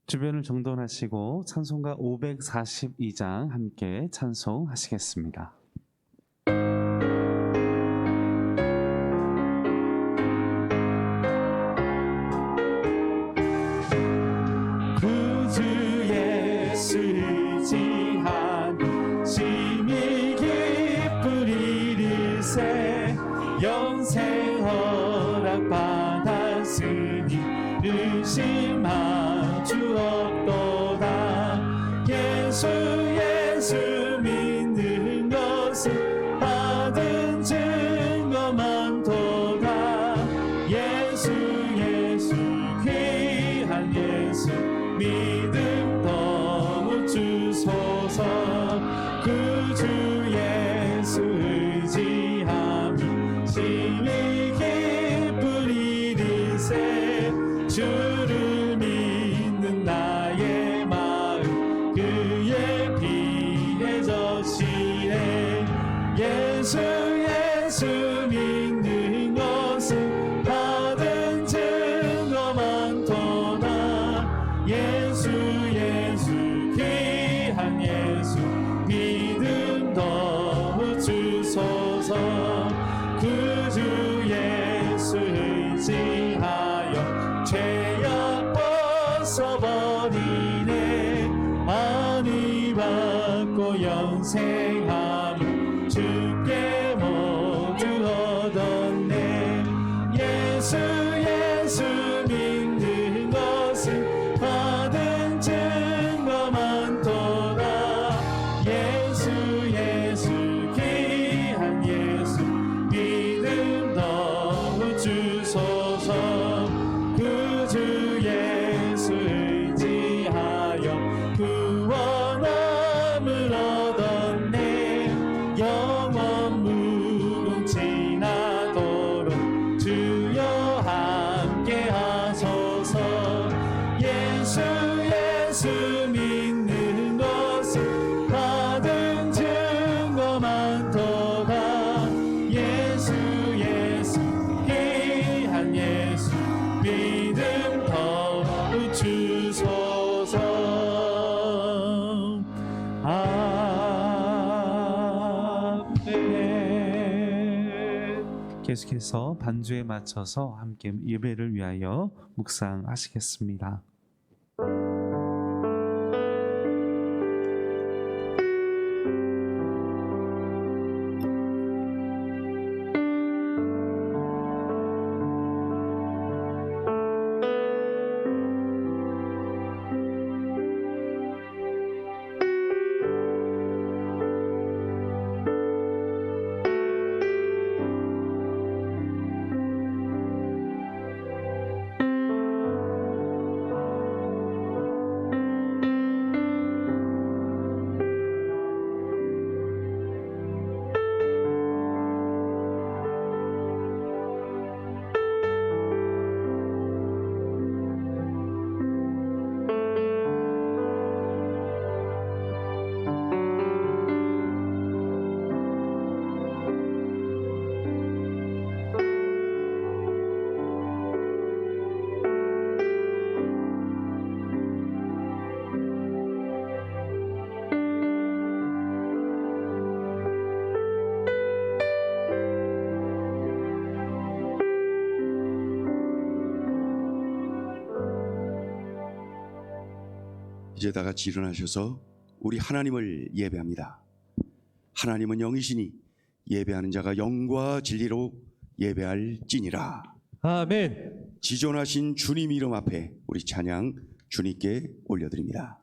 주변을 정돈하시고 찬송가 542장 함께 찬송하시겠습니다. 구주 예수 의지한 심히 기쁜 일일세 영생 허락 받았으니 의심할 주 없도다. 예수 믿는 것은 받은 증거 많도다. 예수 귀한 예수 믿음 너무 주소서. 구주 예수 의지함이 심히 기쁜 일일세 주를 믿는 나의 마음 그의 피에 젖시네. 예수 믿는 것은 받은 증거 많도다. 예수 귀한 예수 믿음 너무 주소서. 구주 예수 의지하여 죄악 벗어버리네. 안위 받고 영생함을 주께 모두 얻었네. 예수 믿는 것은 받은 증거 많도다. 예수 귀한 예수 믿음 너무 주소서. 구주 예수 의지하여 구원함을 얻었네. 영원 무궁지나도록 주여 함께 하소서. 예수 믿는 것은 받은 증거 많도다. 예수 귀한 예수 믿음 더욱 주소서. 아멘. 계속해서 반주에 맞춰서 함께 예배를 위하여 묵상하시겠습니다. 이제 다 같이 일어나셔서 우리 하나님을 예배합니다. 하나님은 영이시니 예배하는 자가 영과 진리로 예배할지니라. 아멘. 지존하신 주님 이름 앞에 우리 찬양 주님께 올려드립니다.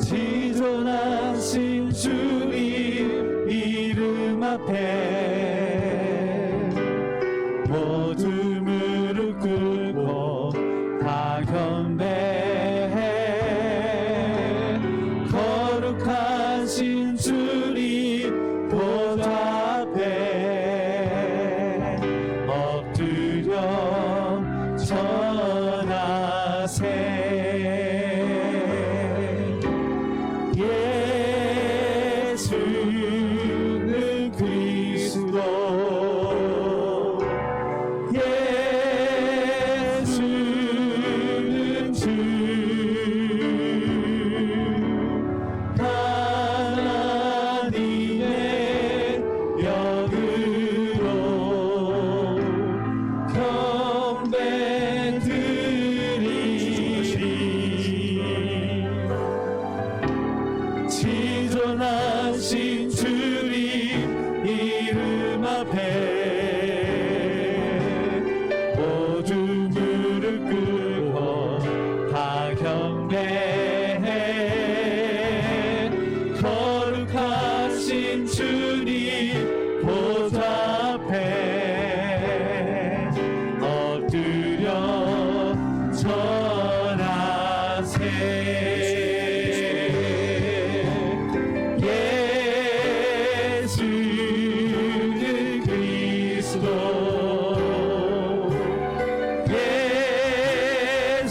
지존하신 주님 이름 앞에 모두 무릎 꿇고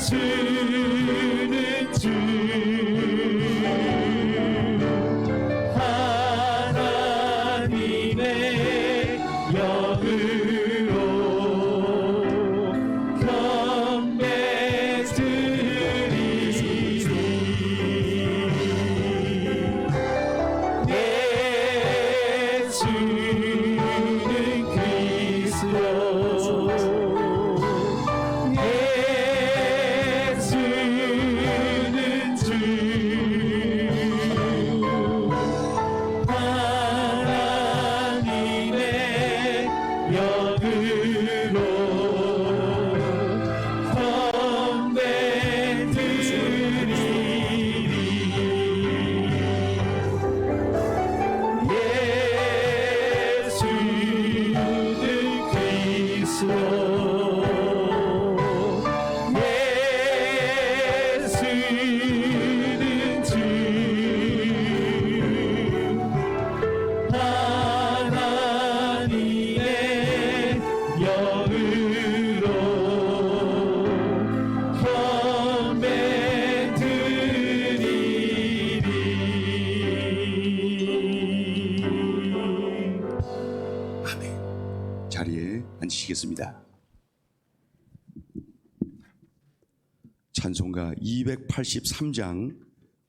예수는 주 하나님의 영으로 경배 드리리 예수는 그리스도 예수는 주 하나님의 영으로 경배 드리리 예수는 그리스도 예수는 주 하나님의 영으로 경배 드리리. 자리에 앉으시겠습니다. 찬송가 283장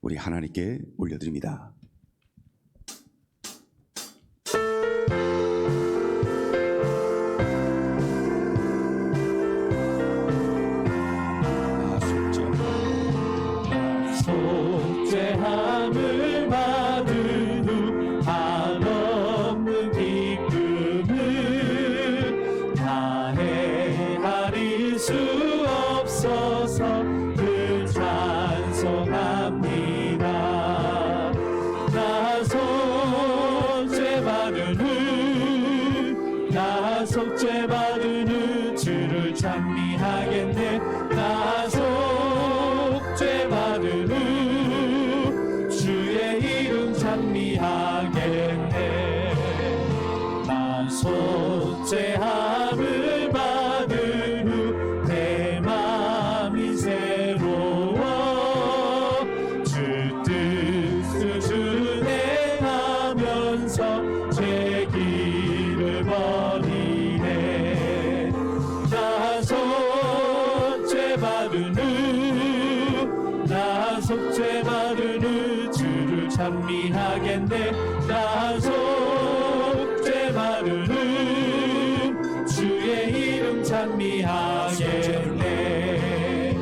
우리 하나님께 올려드립니다. 속죄함을 받은 후 한없는 기쁨을 다 헤아릴 수 없어서 그 찬송합니다. 나 속죄받은 후 나 속죄받은 후 주를 찬미하겠네. 나 속죄받은 후 주의 이름 찬미하겠네. 나 속죄함을 받은 후 내 맘이 새로워 주 뜻을 준행하면서 죄 길을 버리네. 나 속죄받은 후 나 속죄받은 후 주를 찬미하겠네. 나 속죄받은 후 주의 이름 찬미하겠네.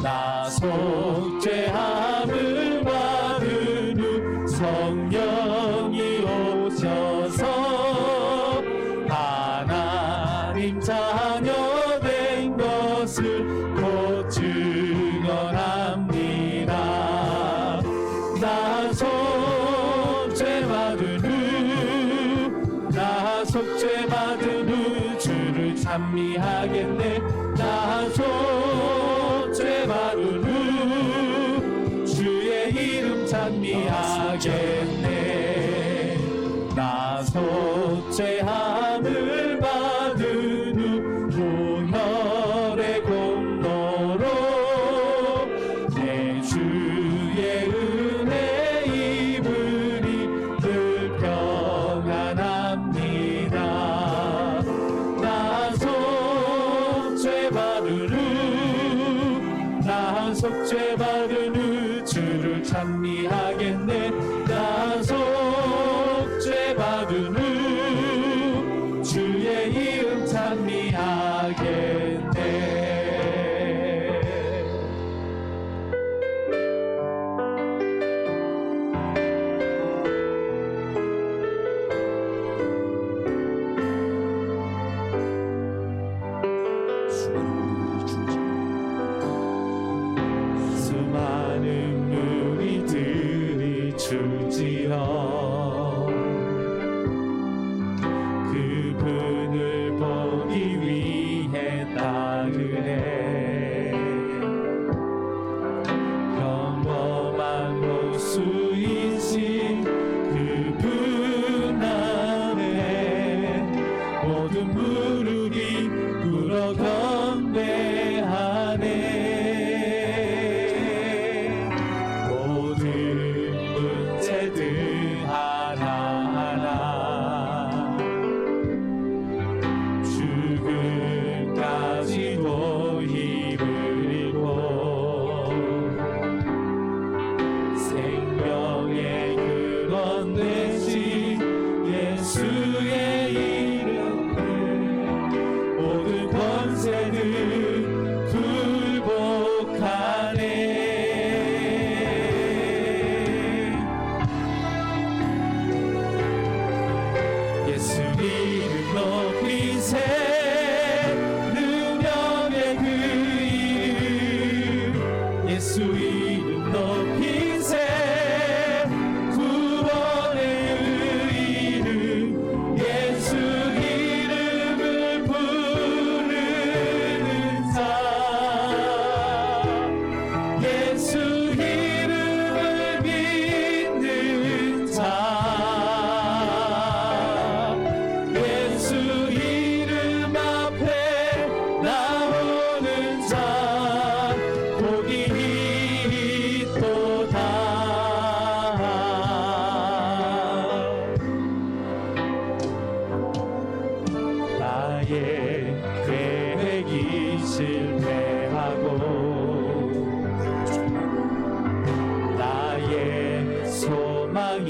나 속죄함을 받은 후 성령이 오셔서 하나님 자녀 된 것을 곧 증언합니다. 나 속죄받은 후 나 속죄받은 후 주를 찬미하겠네. 나 속죄받은 후 주의 이름 찬미하겠네. 나 속죄함을 받은 후 보혈의 공로로 내 주의 은혜 입으리 늘 평안합니다. 나 속죄받은 후 나 속죄받은 후 주를 찬미하겠네. 나 속죄받은 후 주의 이름 찬미하겠네. 수많은 무리들이 줄지어 그분을 보기 위해 따르네. 평범한 모수이신 그분 안에 모든 무릎이 꿇어 건배하네.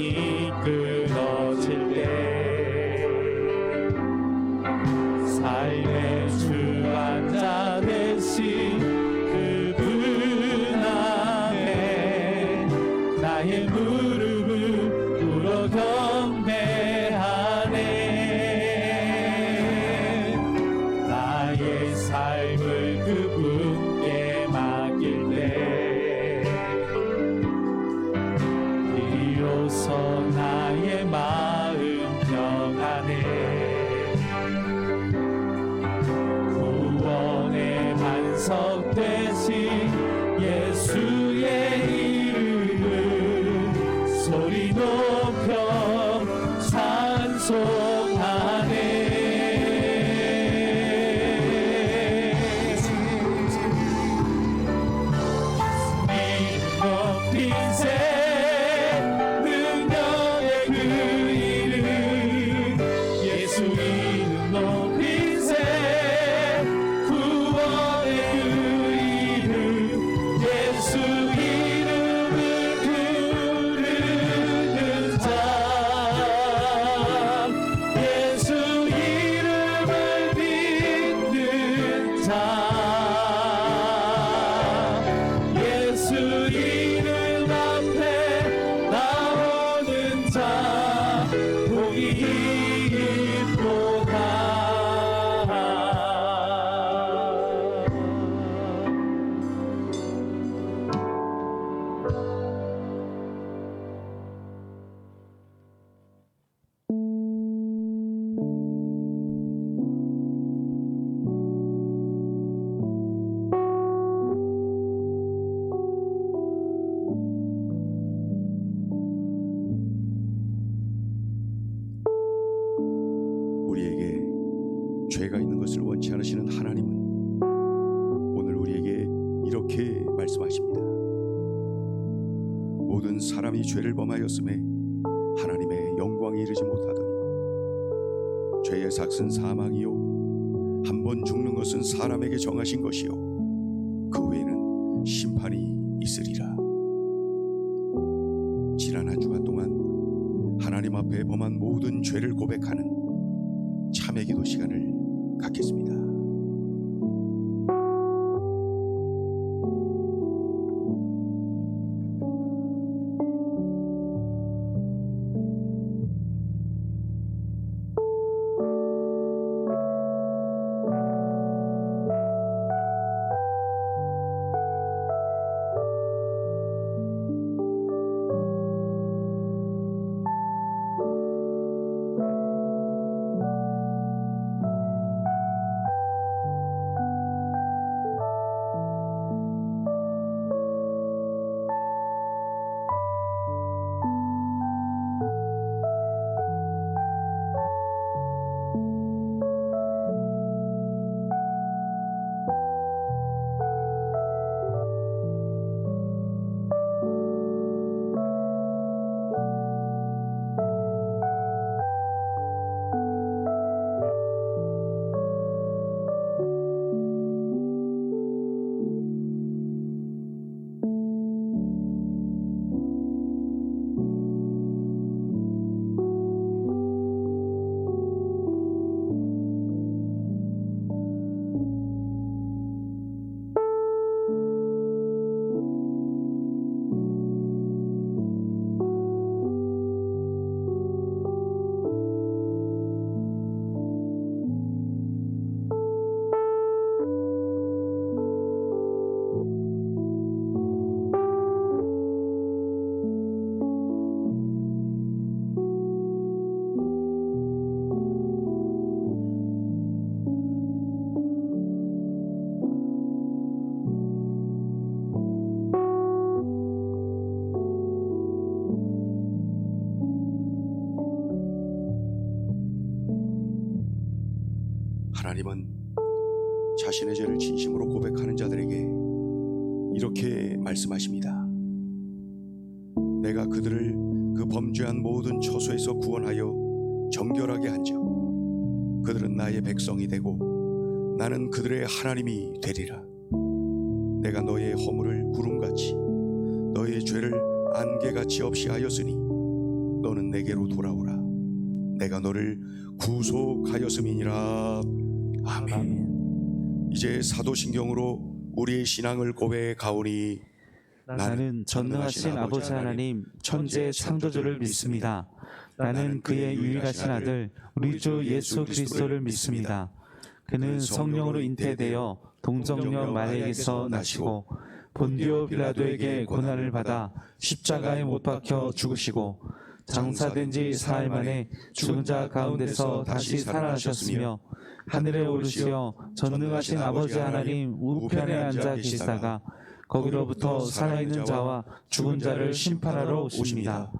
영원히 끊어질 때 삶의 주관자 되신 그분 앞에 나의 무릎을 꿇어 경배하네. 나의 삶을 그분께 맡길 때 비로소 나의 마음 평안해. 구원의 반석 되신 예수의 이름을 소리 높여 찬송하네. 높인 새 능력의 그 이름 예수 이름 높인 새 구원의 그 이름 예수 이름을 부르는 자 예수 이름을 믿는 자 예수 이름 앞에 나오는 자 복이 있도다. 우리에게 죄가 있는 것을 원치 않으시는 하나님은 오늘 우리에게 이렇게 말씀하십니다. 모든 사람이 죄를 범하였음에 하나님의 영광에 이르지 못하더니 죄의 삭은 사망이요 한 번 죽는 것은 사람에게 정하신 것이요 그 후에는 심판이 있으리라. 지난 한 주간 동안 하나님 앞에 범한 모든 죄를 고백하는 참회 기도 시간을 갖겠습니다. 하나님은 자신의 죄를 진심으로 고백하는 자들에게 이렇게 말씀하십니다. 내가 그들을 그 범죄한 모든 처소에서 구원하여 정결하게 한즉 그들은 나의 백성이 되고 나는 그들의 하나님이 되리라. 내가 너의 허물을 구름같이 너의 죄를 안개같이 없이 하였으니 너는 내게로 돌아오라. 내가 너를 구속하였음이니라. 아멘. 이제 사도신경으로 우리의 신앙을 고백해 가오니 나는 전능하신 아버지 하나님 천재 창조주를 믿습니다. 나는 그의 유일하신 아들 우리 주 예수 그리스도를 믿습니다. 그는 성령으로 잉태되어 동정녀 마리아에게서 나시고 본디오 빌라도에게 고난을 받아 십자가에 못 박혀 죽으시고 장사된 지 사흘 만에 죽은 자 가운데서 다시 살아나셨으며 하늘에 오르시어 전능하신 아버지 하나님 우편에 앉아 계시다가 거기로부터 살아있는 자와 죽은 자를 심판하러 오십니다.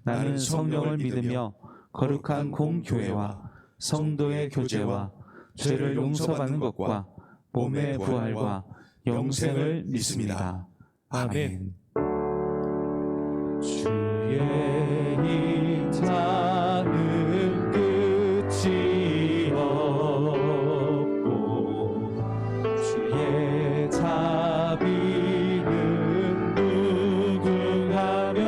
나는 성령을 믿으며 거룩한 공교회와 성도의 교제와 죄를 용서받는 것과 몸의 부활과 영생을 믿습니다. 아멘. 주의 인자는 끝이 없고 주의 자비는 무궁하며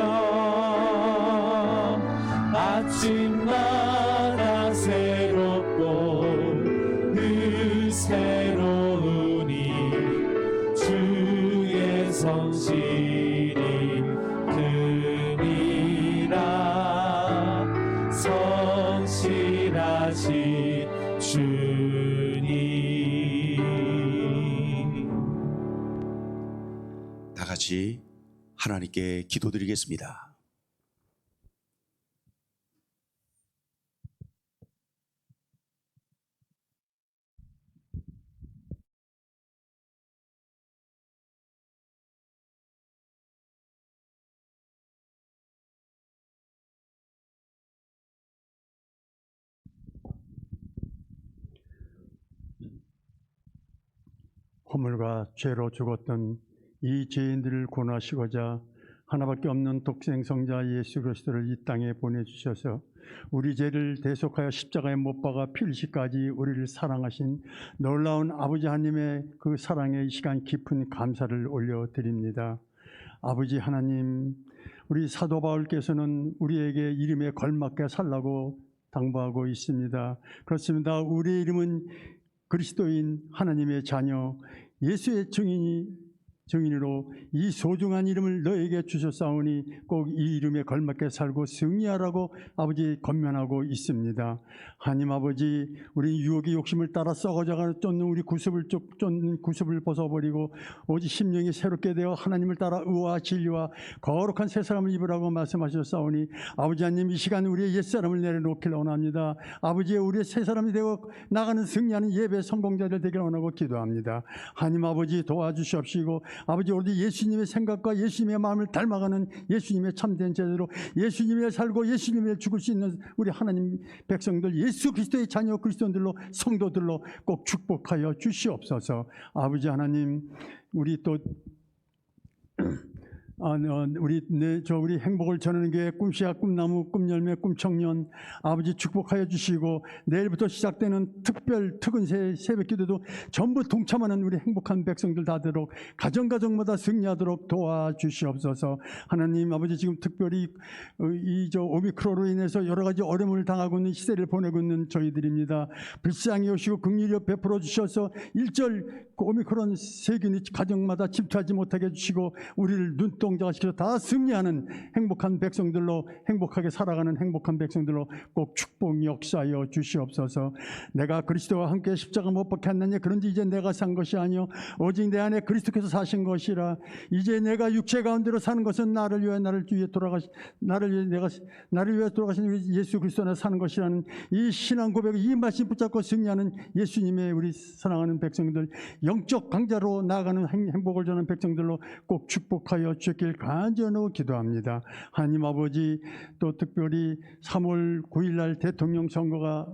아침마다 새롭고 늘 새로우니 주의 성실이 크니라. 성실하신 주님. 다 같이 하나님께 기도드리겠습니다. 허물과 죄로 죽었던 이 죄인들을 구원하시고자 하나밖에 없는 독생성자 예수 그리스도를 이 땅에 보내주셔서 우리 죄를 대속하여 십자가에 못 박아 피 흘리시기까지 우리를 사랑하신 놀라운 아버지 하나님의 그 사랑에 이 시간 깊은 감사를 올려드립니다. 아버지 하나님, 우리 사도 바울께서는 우리에게 이름에 걸맞게 살라고 당부하고 있습니다. 그렇습니다. 우리의 이름은 그리스도인 하나님의 자녀 예수의 증인으로 이 소중한 이름을 너에게 주셨사오니 꼭 이 이름에 걸맞게 살고 승리하라고 아버지 권면하고 있습니다. 하나님 아버지, 우리 유혹의 욕심을 따라 썩어져가는 쫓는 우리 쫓는 구습을 벗어버리고 오직 심령이 새롭게 되어 하나님을 따라 의와 진리와 거룩한 새 사람을 입으라고 말씀하셨사오니 아버지 하나님, 이 시간 우리의 옛사람을 내려놓기를 원합니다. 아버지의 우리의 새 사람이 되어 나가는 승리하는 예배 성공자들 되기를 원하고 기도합니다. 하나님 아버지, 도와주시옵시고 아버지, 우리 예수님의 생각과 예수님의 마음을 닮아가는 예수님의 참된 제대로 예수님을 살고 예수님을 죽을 수 있는 우리 하나님 백성들, 예수 그리스도의 자녀 그리스도인들로 성도들로 꼭 축복하여 주시옵소서. 아버지 하나님, 우리 또 우리 행복을 전하는 교회 꿈씨앗, 꿈나무, 꿈열매, 꿈청년 아버지 축복하여 주시고 내일부터 시작되는 특근 새벽 기도도 전부 동참하는 우리 행복한 백성들 다 되도록 가정마다 승리하도록 도와주시옵소서. 하나님 아버지, 지금 특별히 이 오미크론으로 인해서 여러 가지 어려움을 당하고 있는 시대를 보내고 있는 저희들입니다. 불쌍히 오시고 긍휼히 베풀어 주셔서 일절 그 오미크론 세균이 가정마다 침투하지 못하게 해주시고 우리를 눈동자가 시켜서 다 승리하는 행복한 백성들로, 행복하게 살아가는 행복한 백성들로 꼭 축복 역사하여 주시옵소서. 내가 그리스도와 함께 십자가 못 박혀 왔느냐, 그런지 이제 내가 산 것이 아니요 오직 내 안에 그리스도께서 사신 것이라. 이제 내가 육체 가운데로 사는 것은 나를 위해 돌아가신 우리 예수 그리스도 안에 사는 것이라는 이 신앙 고백, 이 말씀 붙잡고 승리하는 예수님의 우리 사랑하는 백성들, 영적 강자로 나아가는 행복을 전하는 백성들로 꼭 축복하여 주길 간절히 기도합니다. 하나님 아버지, 또 특별히 3월 9일 날 대통령 선거가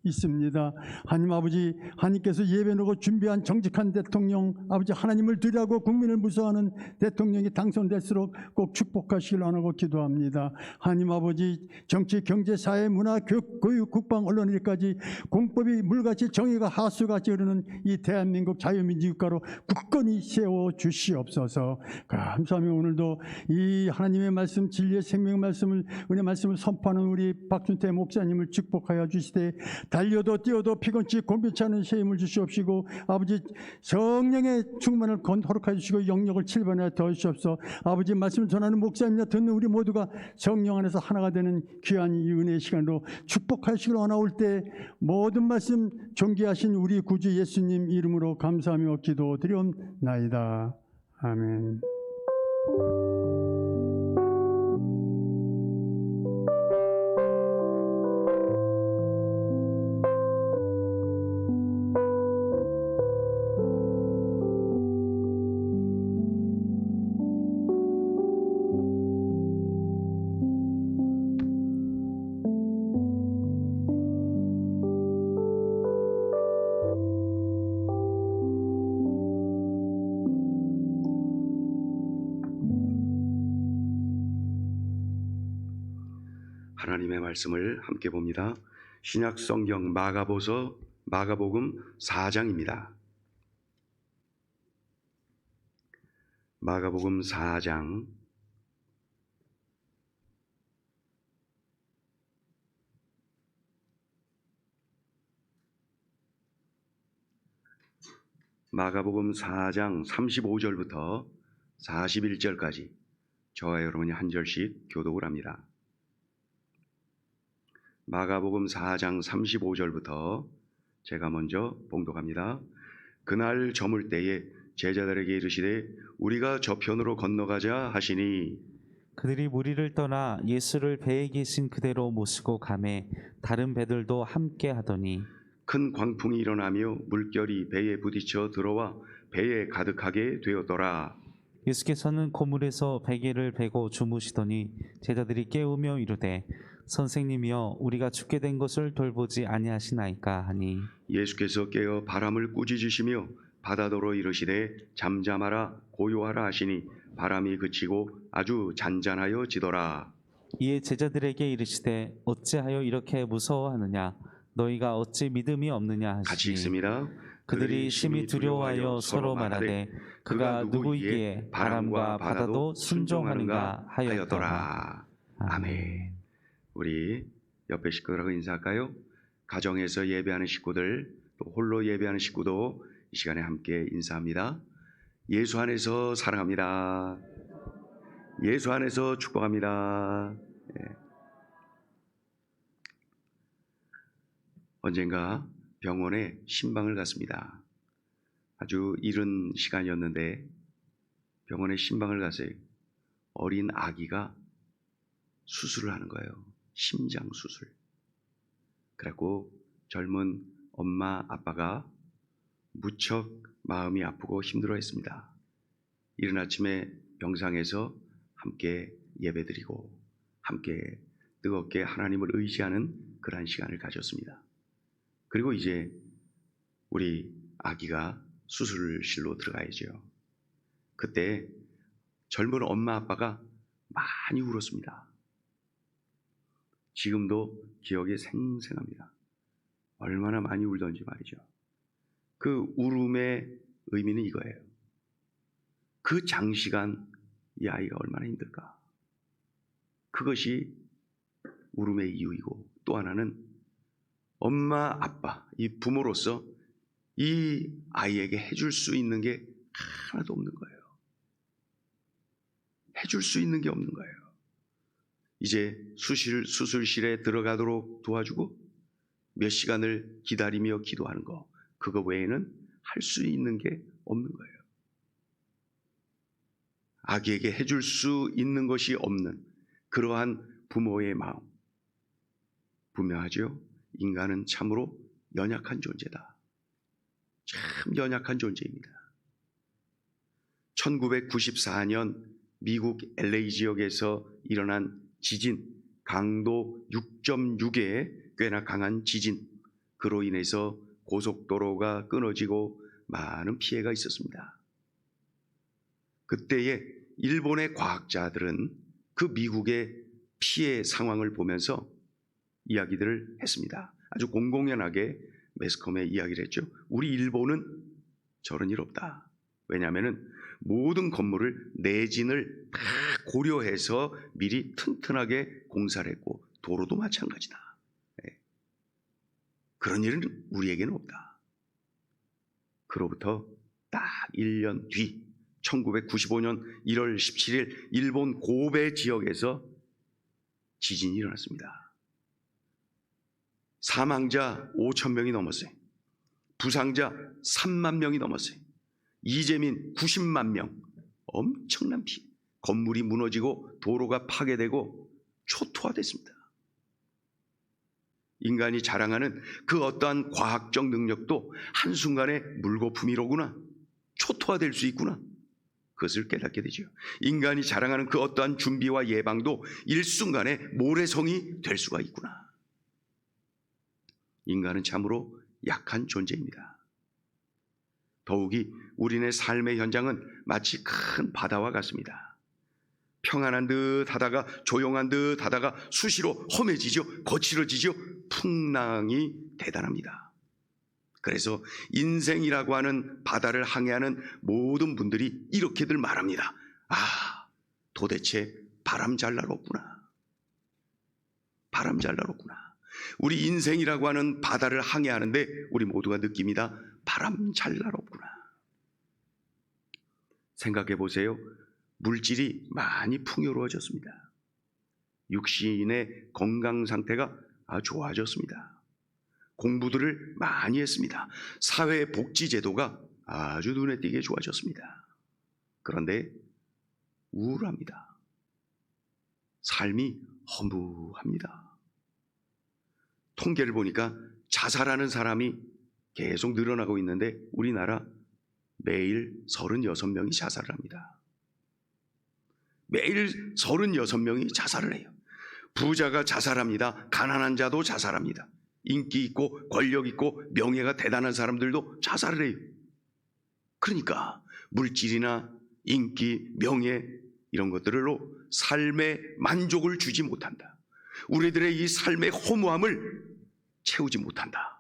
있습니다. 하나님 아버지, 하나님께서 예배놓고 준비한 정직한 대통령, 아버지 하나님을 두려워하고 국민을 무서워하는 대통령이 당선될수록 꼭 축복하시길 원하고 기도합니다. 하나님 아버지, 정치, 경제, 사회, 문화, 교육, 국방, 언론 일까지 공법이 물같이 정의가 하수같이 흐르는 이 대한민국 자유민주국가로 굳건히 세워주시옵소서. 감사하며 오늘도 이 하나님의 말씀, 진리의 생명 말씀을, 은혜 말씀을 선포하는 우리 박준태 목사님을 축복하여 주시되 달려도 뛰어도 피곤치 곤변치 않은 새 힘을 주시옵시고 아버지 성령의 충만을 거룩하여 주시고 영역을 7번에 더하시옵소서. 아버지 말씀을 전하는 목사님이나 듣는 우리 모두가 성령 안에서 하나가 되는 귀한 이 은혜의 시간으로 축복하시길 원하올 때 모든 말씀 존귀하신 우리 구주 예수님 이름으로 감사하며 기도드리옵나이다. 아멘. 하나님의 말씀을 함께 봅니다. 신약 성경 마가복음 4장입니다. 마가복음 4장 35절부터 41절까지 저와 여러분이 한 절씩 교독을 합니다. 마가복음 4장 35절부터 제가 먼저 봉독합니다. 그날 저물 때에 제자들에게 이르시되 우리가 저편으로 건너가자 하시니 그들이 무리를 떠나 예수를 배에 계신 그대로 모시고 가매 다른 배들도 함께 하더니 큰 광풍이 일어나며 물결이 배에 부딪혀 들어와 배에 가득하게 되었더라. 예수께서는 고물에서 베개를 베고 주무시더니 제자들이 깨우며 이르되 선생님이여 우리가 죽게 된 것을 돌보지 아니하시나이까 하니 예수께서 깨어 바람을 꾸짖으시며 바다더러 이르시되 잠잠하라 고요하라 하시니 바람이 그치고 아주 잔잔하여 지더라. 이에 제자들에게 이르시되 어찌하여 이렇게 무서워하느냐 너희가 어찌 믿음이 없느냐 같이 하시니 읽습니다. 그들이 심히 두려워하여 서로 말하되 그가 누구이기에 바람과 바다도 순종하는가 하였더라. 아멘. 우리 옆에 식구들하고 인사할까요? 가정에서 예배하는 식구들, 또 홀로 예배하는 식구도 이 시간에 함께 인사합니다. 예수 안에서 사랑합니다. 예수 안에서 축복합니다. 언젠가 병원에 신방을 갔습니다. 아주 이른 시간이었는데 병원에 신방을 갔어요. 어린 아기가 수술을 하는 거예요. 심장 수술. 그래갖고 젊은 엄마 아빠가 무척 마음이 아프고 힘들어했습니다. 이른 아침에 병상에서 함께 예배드리고 함께 뜨겁게 하나님을 의지하는 그러한 시간을 가졌습니다. 그리고 이제 우리 아기가 수술실로 들어가야죠. 그때 젊은 엄마 아빠가 많이 울었습니다. 지금도 기억에 생생합니다. 얼마나 많이 울던지 말이죠. 그 울음의 의미는 이거예요. 그 장시간 이 아이가 얼마나 힘들까. 그것이 울음의 이유이고, 또 하나는 엄마 아빠, 이 부모로서 이 아이에게 해줄 수 있는 게 하나도 없는 거예요. 해줄 수 있는 게 없는 거예요. 이제 수술실에 들어가도록 도와주고 몇 시간을 기다리며 기도하는 거, 그거 외에는 할 수 있는 게 없는 거예요. 아기에게 해줄 수 있는 것이 없는 그러한 부모의 마음, 분명하죠. 인간은 참으로 연약한 존재다. 참 연약한 존재입니다. 1994년 미국 LA 지역에서 일어난 지진, 강도 6.6의 꽤나 강한 지진, 그로 인해서 고속도로가 끊어지고 많은 피해가 있었습니다. 그때에 일본의 과학자들은 그 미국의 피해 상황을 보면서 이야기들을 했습니다. 아주 공공연하게 매스컴에 이야기를 했죠. 우리 일본은 저런 일 없다. 왜냐하면 모든 건물을 내진을 다 고려해서 미리 튼튼하게 공사를 했고 도로도 마찬가지다. 그런 일은 우리에게는 없다. 그로부터 딱 1년 뒤 1995년 1월 17일 일본 고베 지역에서 지진이 일어났습니다. 사망자 5천 명이 넘었어요. 부상자 3만 명이 넘었어요. 이재민 90만 명. 엄청난 피해. 건물이 무너지고 도로가 파괴되고 초토화됐습니다. 인간이 자랑하는 그 어떠한 과학적 능력도 한순간에 물거품이로구나, 초토화될 수 있구나, 그것을 깨닫게 되죠. 인간이 자랑하는 그 어떠한 준비와 예방도 일순간에 모래성이 될 수가 있구나. 인간은 참으로 약한 존재입니다. 더욱이 우리네 삶의 현장은 마치 큰 바다와 같습니다. 평안한 듯 하다가 조용한 듯 하다가 수시로 험해지죠. 거칠어지죠. 풍랑이 대단합니다. 그래서 인생이라고 하는 바다를 항해하는 모든 분들이 이렇게들 말합니다. 아, 도대체 바람 잘 날었구나. 바람 잘 날었구나. 우리 인생이라고 하는 바다를 항해하는데 우리 모두가 느낍니다. 바람 잘 날었구나. 생각해 보세요. 물질이 많이 풍요로워졌습니다. 육신의 건강 상태가 좋아졌습니다. 공부들을 많이 했습니다. 사회복지제도가 아주 눈에 띄게 좋아졌습니다. 그런데 우울합니다. 삶이 허무합니다. 통계를 보니까 자살하는 사람이 계속 늘어나고 있는데 우리나라 매일 36명이 자살을 합니다. 매일 36명이 자살을 해요. 부자가 자살합니다. 가난한 자도 자살합니다. 인기 있고 권력 있고 명예가 대단한 사람들도 자살을 해요. 그러니까 물질이나 인기, 명예 이런 것들로 삶의 만족을 주지 못한다. 우리들의 이 삶의 허무함을 채우지 못한다.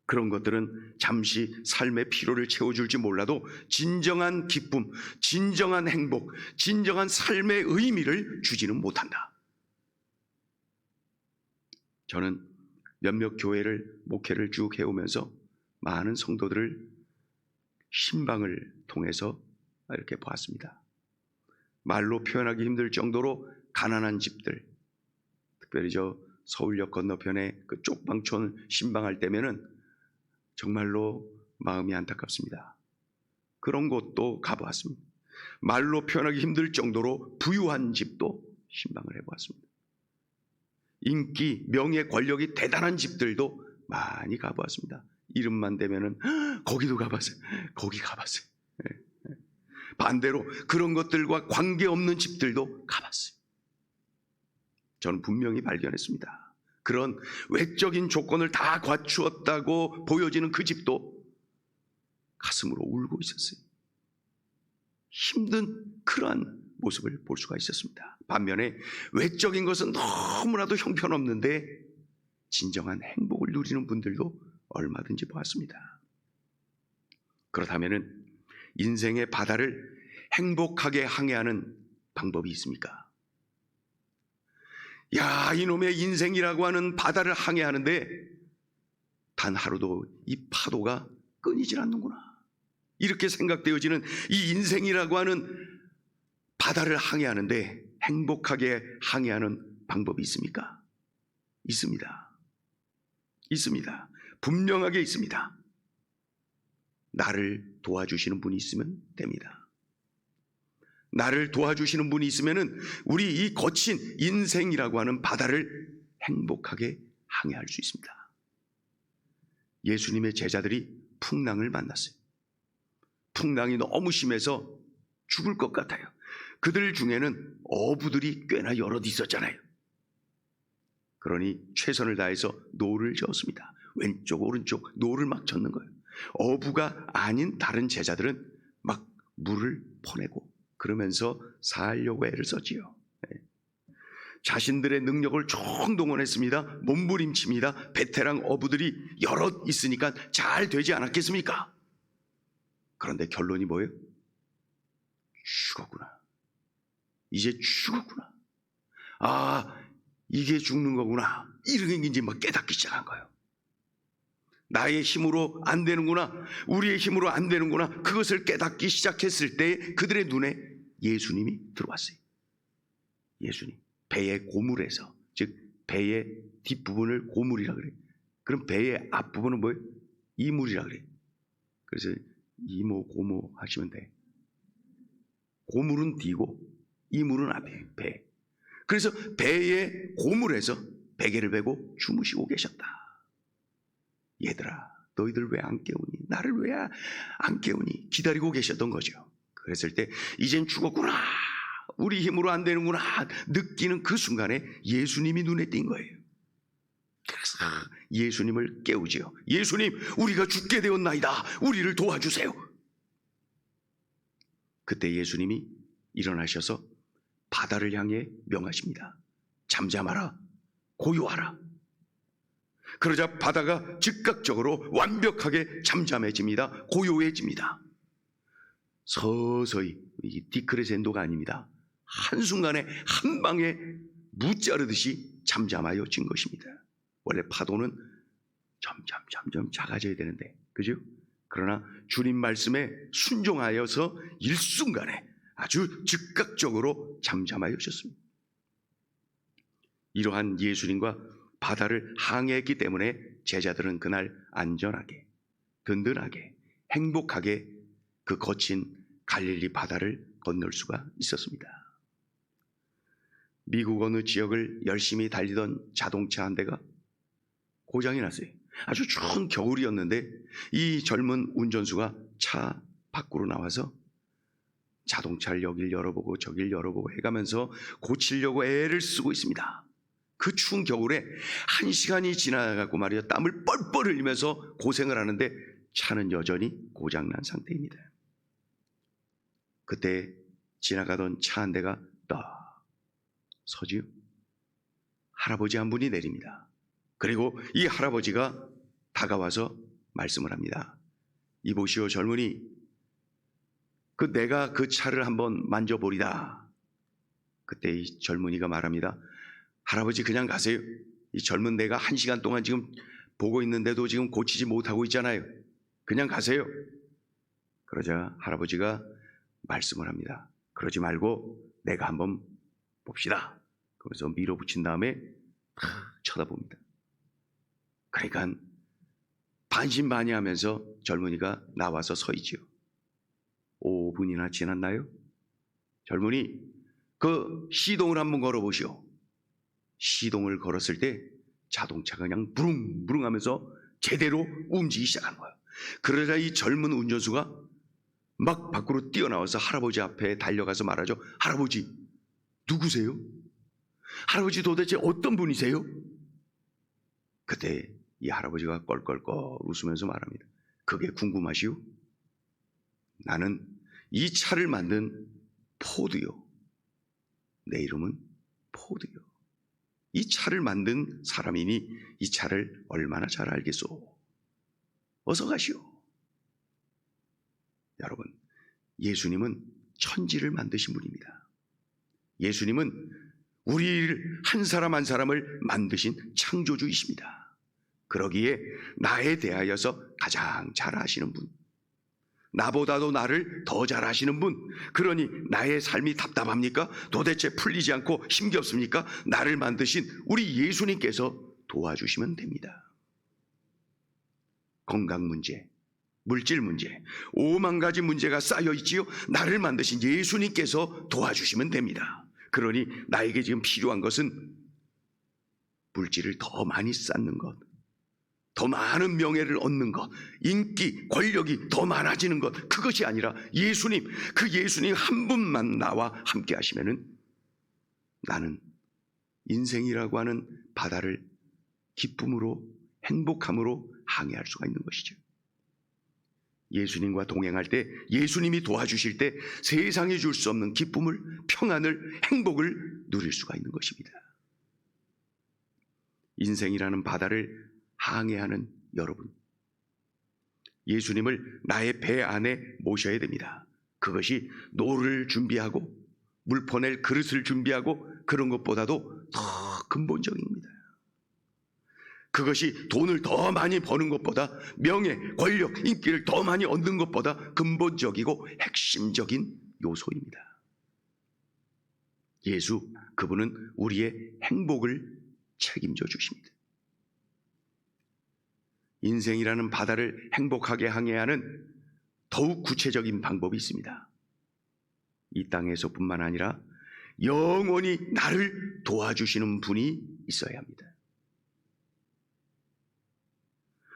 그런 것들은 잠시 삶의 피로를 채워줄지 몰라도 진정한 기쁨, 진정한 행복, 진정한 삶의 의미를 주지는 못한다. 저는 몇몇 교회를 목회를 쭉 해오면서 많은 성도들을 신방을 통해서 이렇게 보았습니다. 말로 표현하기 힘들 정도로 가난한 집들, 특별히 저 서울역 건너편에 그 쪽방촌 신방할 때면은 정말로 마음이 안타깝습니다. 그런 곳도 가보았습니다. 말로 표현하기 힘들 정도로 부유한 집도 신방을 해보았습니다. 인기, 명예, 권력이 대단한 집들도 많이 가보았습니다. 이름만 대면은 거기도 가봤어요. 거기 가봤어요. 반대로 그런 것들과 관계없는 집들도 가봤어요. 저는 분명히 발견했습니다. 그런 외적인 조건을 다 갖추었다고 보여지는 그 집도 가슴으로 울고 있었어요. 힘든 그러한 모습을 볼 수가 있었습니다. 반면에 외적인 것은 너무나도 형편없는데 진정한 행복을 누리는 분들도 얼마든지 보았습니다. 그렇다면 인생의 바다를 행복하게 항해하는 방법이 있습니까? 야, 이놈의 인생이라고 하는 바다를 항해하는데 단 하루도 이 파도가 끊이질 않는구나. 이렇게 생각되어지는 이 인생이라고 하는 바다를 항해하는데 행복하게 항해하는 방법이 있습니까? 있습니다. 있습니다. 분명하게 있습니다. 나를 도와주시는 분이 있으면 됩니다. 나를 도와주시는 분이 있으면 우리 이 거친 인생이라고 하는 바다를 행복하게 항해할 수 있습니다. 예수님의 제자들이 풍랑을 만났어요. 풍랑이 너무 심해서 죽을 것 같아요. 그들 중에는 어부들이 꽤나 여럿 있었잖아요. 그러니 최선을 다해서 노를 저었습니다. 왼쪽 오른쪽 노를 막 젓는 거예요. 어부가 아닌 다른 제자들은 막 물을 퍼내고 그러면서 살려고 애를 썼지요. 자신들의 능력을 총동원했습니다. 몸부림칩니다. 베테랑 어부들이 여럿 있으니까 잘 되지 않았겠습니까? 그런데 결론이 뭐예요? 죽었구나. 이제 죽었구나. 아, 이게 죽는 거구나. 이런 게 이제 막 깨닫기 시작한 거예요. 나의 힘으로 안 되는구나. 우리의 힘으로 안 되는구나. 그것을 깨닫기 시작했을 때 그들의 눈에 예수님이 들어왔어요. 예수님. 배의 고물에서, 즉 배의 뒷부분을 고물이라 그래요. 그럼 배의 앞부분은 뭐예요? 이물이라 그래요. 그래서 이모 고모 하시면 돼. 고물은 뒤고 이물은 앞에 배. 그래서 배의 고물에서 베개를 베고 주무시고 계셨다. 얘들아, 너희들 왜 안 깨우니? 나를 왜 안 깨우니? 기다리고 계셨던 거죠. 그랬을 때 이젠 죽었구나. 우리 힘으로 안 되는구나 느끼는 그 순간에 예수님이 눈에 띈 거예요. 그래서 예수님을 깨우지요. 예수님, 우리가 죽게 되었나이다. 우리를 도와주세요. 그때 예수님이 일어나셔서 바다를 향해 명하십니다. 잠잠하라, 고요하라. 그러자 바다가 즉각적으로 완벽하게 잠잠해집니다. 고요해집니다. 서서히, 이게 디크레센도가 아닙니다. 한순간에 한 방에 무자르듯이 잠잠하여진 것입니다. 원래 파도는 점점 작아져야 되는데, 그죠? 그러나 주님 말씀에 순종하여서 일순간에 아주 즉각적으로 잠잠하여졌습니다. 이러한 예수님과 바다를 항해했기 때문에 제자들은 그날 안전하게, 든든하게, 행복하게 그 거친 갈릴리 바다를 건널 수가 있었습니다. 미국 어느 지역을 열심히 달리던 자동차 한 대가 고장이 났어요. 아주 추운 겨울이었는데 이 젊은 운전수가 차 밖으로 나와서 자동차를 여길 열어보고 저길 열어보고 해가면서 고치려고 애를 쓰고 있습니다. 그 추운 겨울에 1시간이 지나가고 말이야 땀을 뻘뻘 흘리면서 고생을 하는데 차는 여전히 고장난 상태입니다. 그때 지나가던 차 한 대가 딱 서지요. 할아버지 한 분이 내립니다. 그리고 이 할아버지가 다가와서 말씀을 합니다. 이보시오 젊은이, 내가 그 차를 한번 만져보리다. 그때 이 젊은이가 말합니다. 할아버지 그냥 가세요. 이 젊은 내가 1시간 동안 지금 보고 있는데도 지금 고치지 못하고 있잖아요. 그냥 가세요. 그러자 할아버지가 말씀을 합니다. 그러지 말고 내가 한번 봅시다. 그래서 밀어붙인 다음에 쳐다봅니다. 그러니까 반신반의하면서 젊은이가 나와서 서 있지요. 5분이나 지났나요? 젊은이, 그 시동을 한번 걸어보시오. 시동을 걸었을 때 자동차가 그냥 부릉부릉 하면서 제대로 움직이기 시작한 거예요. 그러자 이 젊은 운전수가 막 밖으로 뛰어나와서 할아버지 앞에 달려가서 말하죠. 할아버지, 누구세요? 할아버지 도대체 어떤 분이세요? 그때 이 할아버지가 껄껄껄 웃으면서 말합니다. 그게 궁금하시오? 나는 이 차를 만든 포드요. 내 이름은 포드요. 이 차를 만든 사람이니 이 차를 얼마나 잘 알겠소? 어서 가시오. 여러분, 예수님은 천지를 만드신 분입니다. 예수님은 우리를 한 사람 한 사람을 만드신 창조주이십니다. 그러기에 나에 대하여서 가장 잘 아시는 분, 나보다도 나를 더 잘 아시는 분, 그러니 나의 삶이 답답합니까? 도대체 풀리지 않고 힘겹습니까? 나를 만드신 우리 예수님께서 도와주시면 됩니다. 건강 문제, 물질 문제, 5만 가지 문제가 쌓여 있지요. 나를 만드신 예수님께서 도와주시면 됩니다. 그러니 나에게 지금 필요한 것은 물질을 더 많이 쌓는 것, 더 많은 명예를 얻는 것, 인기, 권력이 더 많아지는 것, 그것이 아니라 예수님, 그 예수님 한 분만 나와 함께 하시면은 나는 인생이라고 하는 바다를 기쁨으로 행복함으로 항해할 수가 있는 것이죠. 예수님과 동행할 때, 예수님이 도와주실 때 세상이 줄 수 없는 기쁨을, 평안을, 행복을 누릴 수가 있는 것입니다. 인생이라는 바다를 항해하는 여러분, 예수님을 나의 배 안에 모셔야 됩니다. 그것이 노를 준비하고 물 퍼낼 그릇을 준비하고 그런 것보다도 더 근본적입니다. 그것이 돈을 더 많이 버는 것보다, 명예, 권력, 인기를 더 많이 얻는 것보다 근본적이고 핵심적인 요소입니다. 예수, 그분은 우리의 행복을 책임져 주십니다. 인생이라는 바다를 행복하게 항해하는 더욱 구체적인 방법이 있습니다. 이 땅에서뿐만 아니라 영원히 나를 도와주시는 분이 있어야 합니다.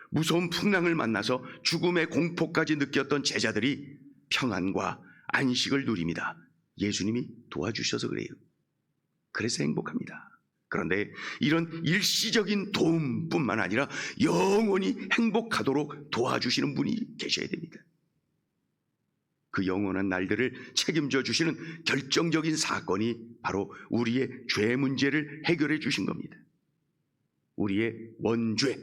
무서운 풍랑을 만나서 죽음의 공포까지 느꼈던 제자들이 평안과 안식을 누립니다. 예수님이 도와주셔서 그래요. 그래서 행복합니다. 그런데 이런 일시적인 도움뿐만 아니라 영원히 행복하도록 도와주시는 분이 계셔야 됩니다. 그 영원한 날들을 책임져 주시는 결정적인 사건이 바로 우리의 죄 문제를 해결해 주신 겁니다. 우리의 원죄,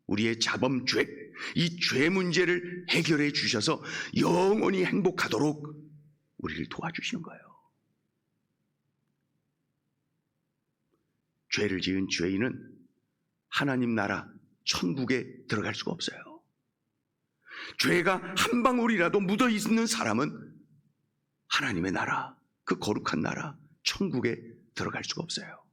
우리의 자범죄, 이 죄 문제를 해결해 주셔서 영원히 행복하도록 우리를 도와주시는 거예요. 죄를 지은 죄인은 하나님 나라 천국에 들어갈 수가 없어요. 죄가 한 방울이라도 묻어 있는 사람은 하나님의 나라, 그 거룩한 나라 천국에 들어갈 수가 없어요.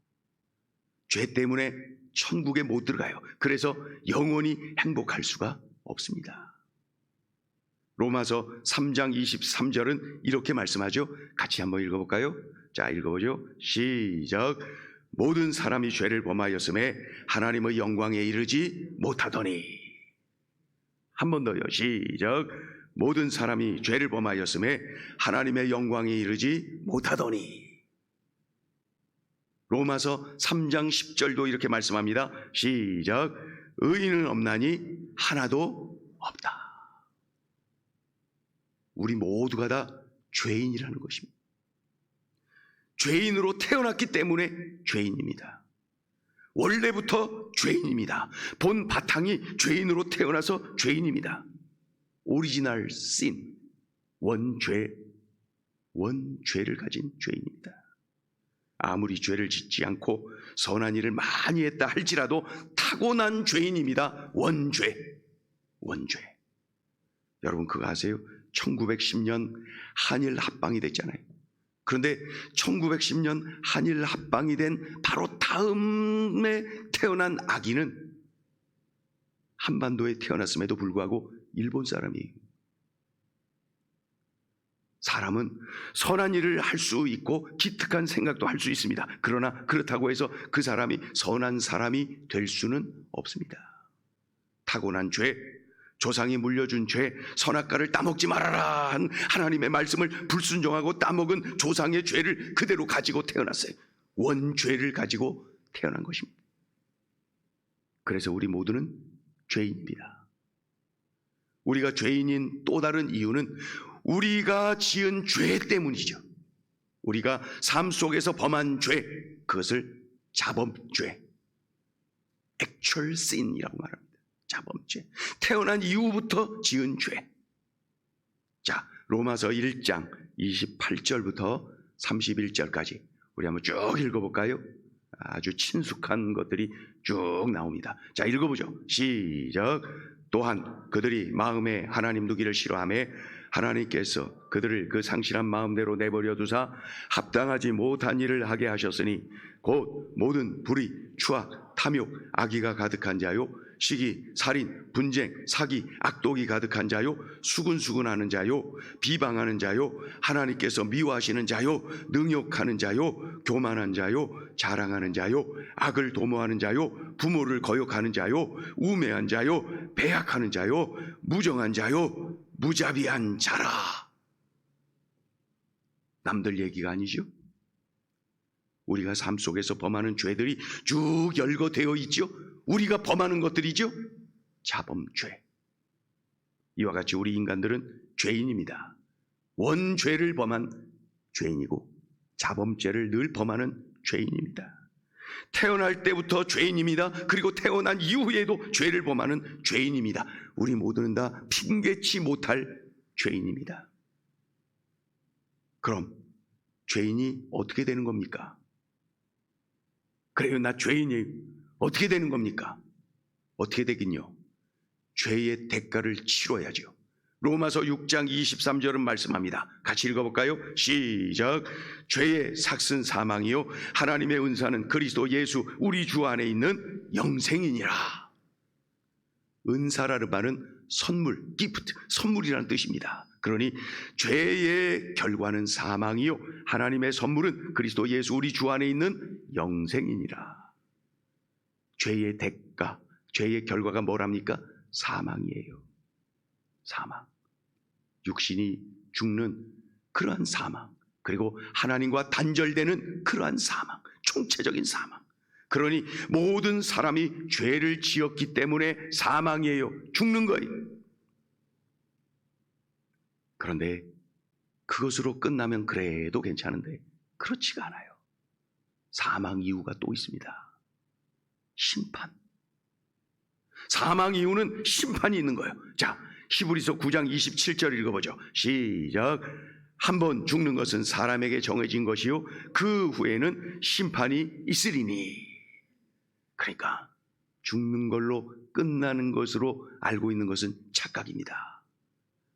죄 때문에 천국에 못 들어가요. 그래서 영원히 행복할 수가 없습니다. 로마서 3장 23절은 이렇게 말씀하죠. 같이 한번 읽어볼까요? 자, 읽어보죠. 시작. 모든 사람이 죄를 범하였음에 하나님의 영광에 이르지 못하더니. 한 번 더요. 시작. 모든 사람이 죄를 범하였음에 하나님의 영광에 이르지 못하더니. 로마서 3장 10절도 이렇게 말씀합니다. 시작. 의인은 없나니 하나도 없다. 우리 모두가 다 죄인이라는 것입니다. 죄인으로 태어났기 때문에 죄인입니다. 원래부터 죄인입니다. 본 바탕이 죄인으로 태어나서 죄인입니다. 오리지널 신, 원죄를 가진 죄인입니다. 아무리 죄를 짓지 않고 선한 일을 많이 했다 할지라도 타고난 죄인입니다. 원죄. 여러분 그거 아세요? 1910년 한일 합방이 됐잖아요. 그런데 1910년 한일 합방이 된 바로 다음에 태어난 아기는 한반도에 태어났음에도 불구하고 일본 사람이에요. 사람은 선한 일을 할 수 있고 기특한 생각도 할 수 있습니다. 그러나 그렇다고 해서 그 사람이 선한 사람이 될 수는 없습니다. 타고난 죄, 조상이 물려준 죄, 선악과를 따먹지 말아라 한 하나님의 말씀을 불순종하고 따먹은 조상의 죄를 그대로 가지고 태어났어요. 원죄를 가지고 태어난 것입니다. 그래서 우리 모두는 죄인입니다. 우리가 죄인인 또 다른 이유는 우리가 지은 죄 때문이죠. 우리가 삶 속에서 범한 죄, 그것을 자범죄, actual sin이라고 말합니다. 자범죄, 태어난 이후부터 지은 죄. 자, 로마서 1장 28절부터 31절까지 우리 한번 쭉 읽어볼까요? 아주 친숙한 것들이 쭉 나옵니다. 자, 읽어보죠. 시작. 또한 그들이 마음에 하나님 두기를 싫어하며 하나님께서 그들을 그 상실한 마음대로 내버려 두사 합당하지 못한 일을 하게 하셨으니 곧 모든 불의, 추악, 탐욕, 악의가 가득한 자요, 시기, 살인, 분쟁, 사기, 악독이 가득한 자요, 수근수근하는 자요, 비방하는 자요, 하나님께서 미워하시는 자요, 능욕하는 자요, 교만한 자요, 자랑하는 자요, 악을 도모하는 자요, 부모를 거역하는 자요, 우매한 자요, 배약하는 자요, 무정한 자요, 무자비한 자라. 남들 얘기가 아니죠. 우리가 삶 속에서 범하는 죄들이 쭉 열거되어 있죠. 우리가 범하는 것들이죠. 자범죄. 이와 같이 우리 인간들은 죄인입니다. 원죄를 범한 죄인이고 자범죄를 늘 범하는 죄인입니다. 태어날 때부터 죄인입니다. 그리고 태어난 이후에도 죄를 범하는 죄인입니다. 우리 모두는 다 핑계치 못할 죄인입니다. 그럼 죄인이 어떻게 되는 겁니까? 그래요, 나 죄인이에요. 어떻게 되는 겁니까? 어떻게 되긴요? 죄의 대가를 치러야죠. 로마서 6장 23절은 말씀합니다. 같이 읽어볼까요? 시작. 죄의 삭은 사망이요 하나님의 은사는 그리스도 예수 우리 주 안에 있는 영생이니라. 은사라는 말은 선물, 기프트, 선물이라는 뜻입니다. 그러니 죄의 결과는 사망이요 하나님의 선물은 그리스도 예수 우리 주 안에 있는 영생이니라. 죄의 대가, 죄의 결과가 뭐랍니까? 사망이에요. 사망. 육신이 죽는 그러한 사망, 그리고 하나님과 단절되는 그러한 사망, 총체적인 사망. 그러니 모든 사람이 죄를 지었기 때문에 사망이에요. 죽는 거예요. 그런데 그것으로 끝나면 그래도 괜찮은데 그렇지가 않아요. 사망 이유가 또 있습니다. 심판. 사망 이유는 심판이 있는 거예요. 자, 히브리서 9장 27절 읽어보죠. 시작. 한번 죽는 것은 사람에게 정해진 것이요 그 후에는 심판이 있으리니. 그러니까 죽는 걸로 끝나는 것으로 알고 있는 것은 착각입니다.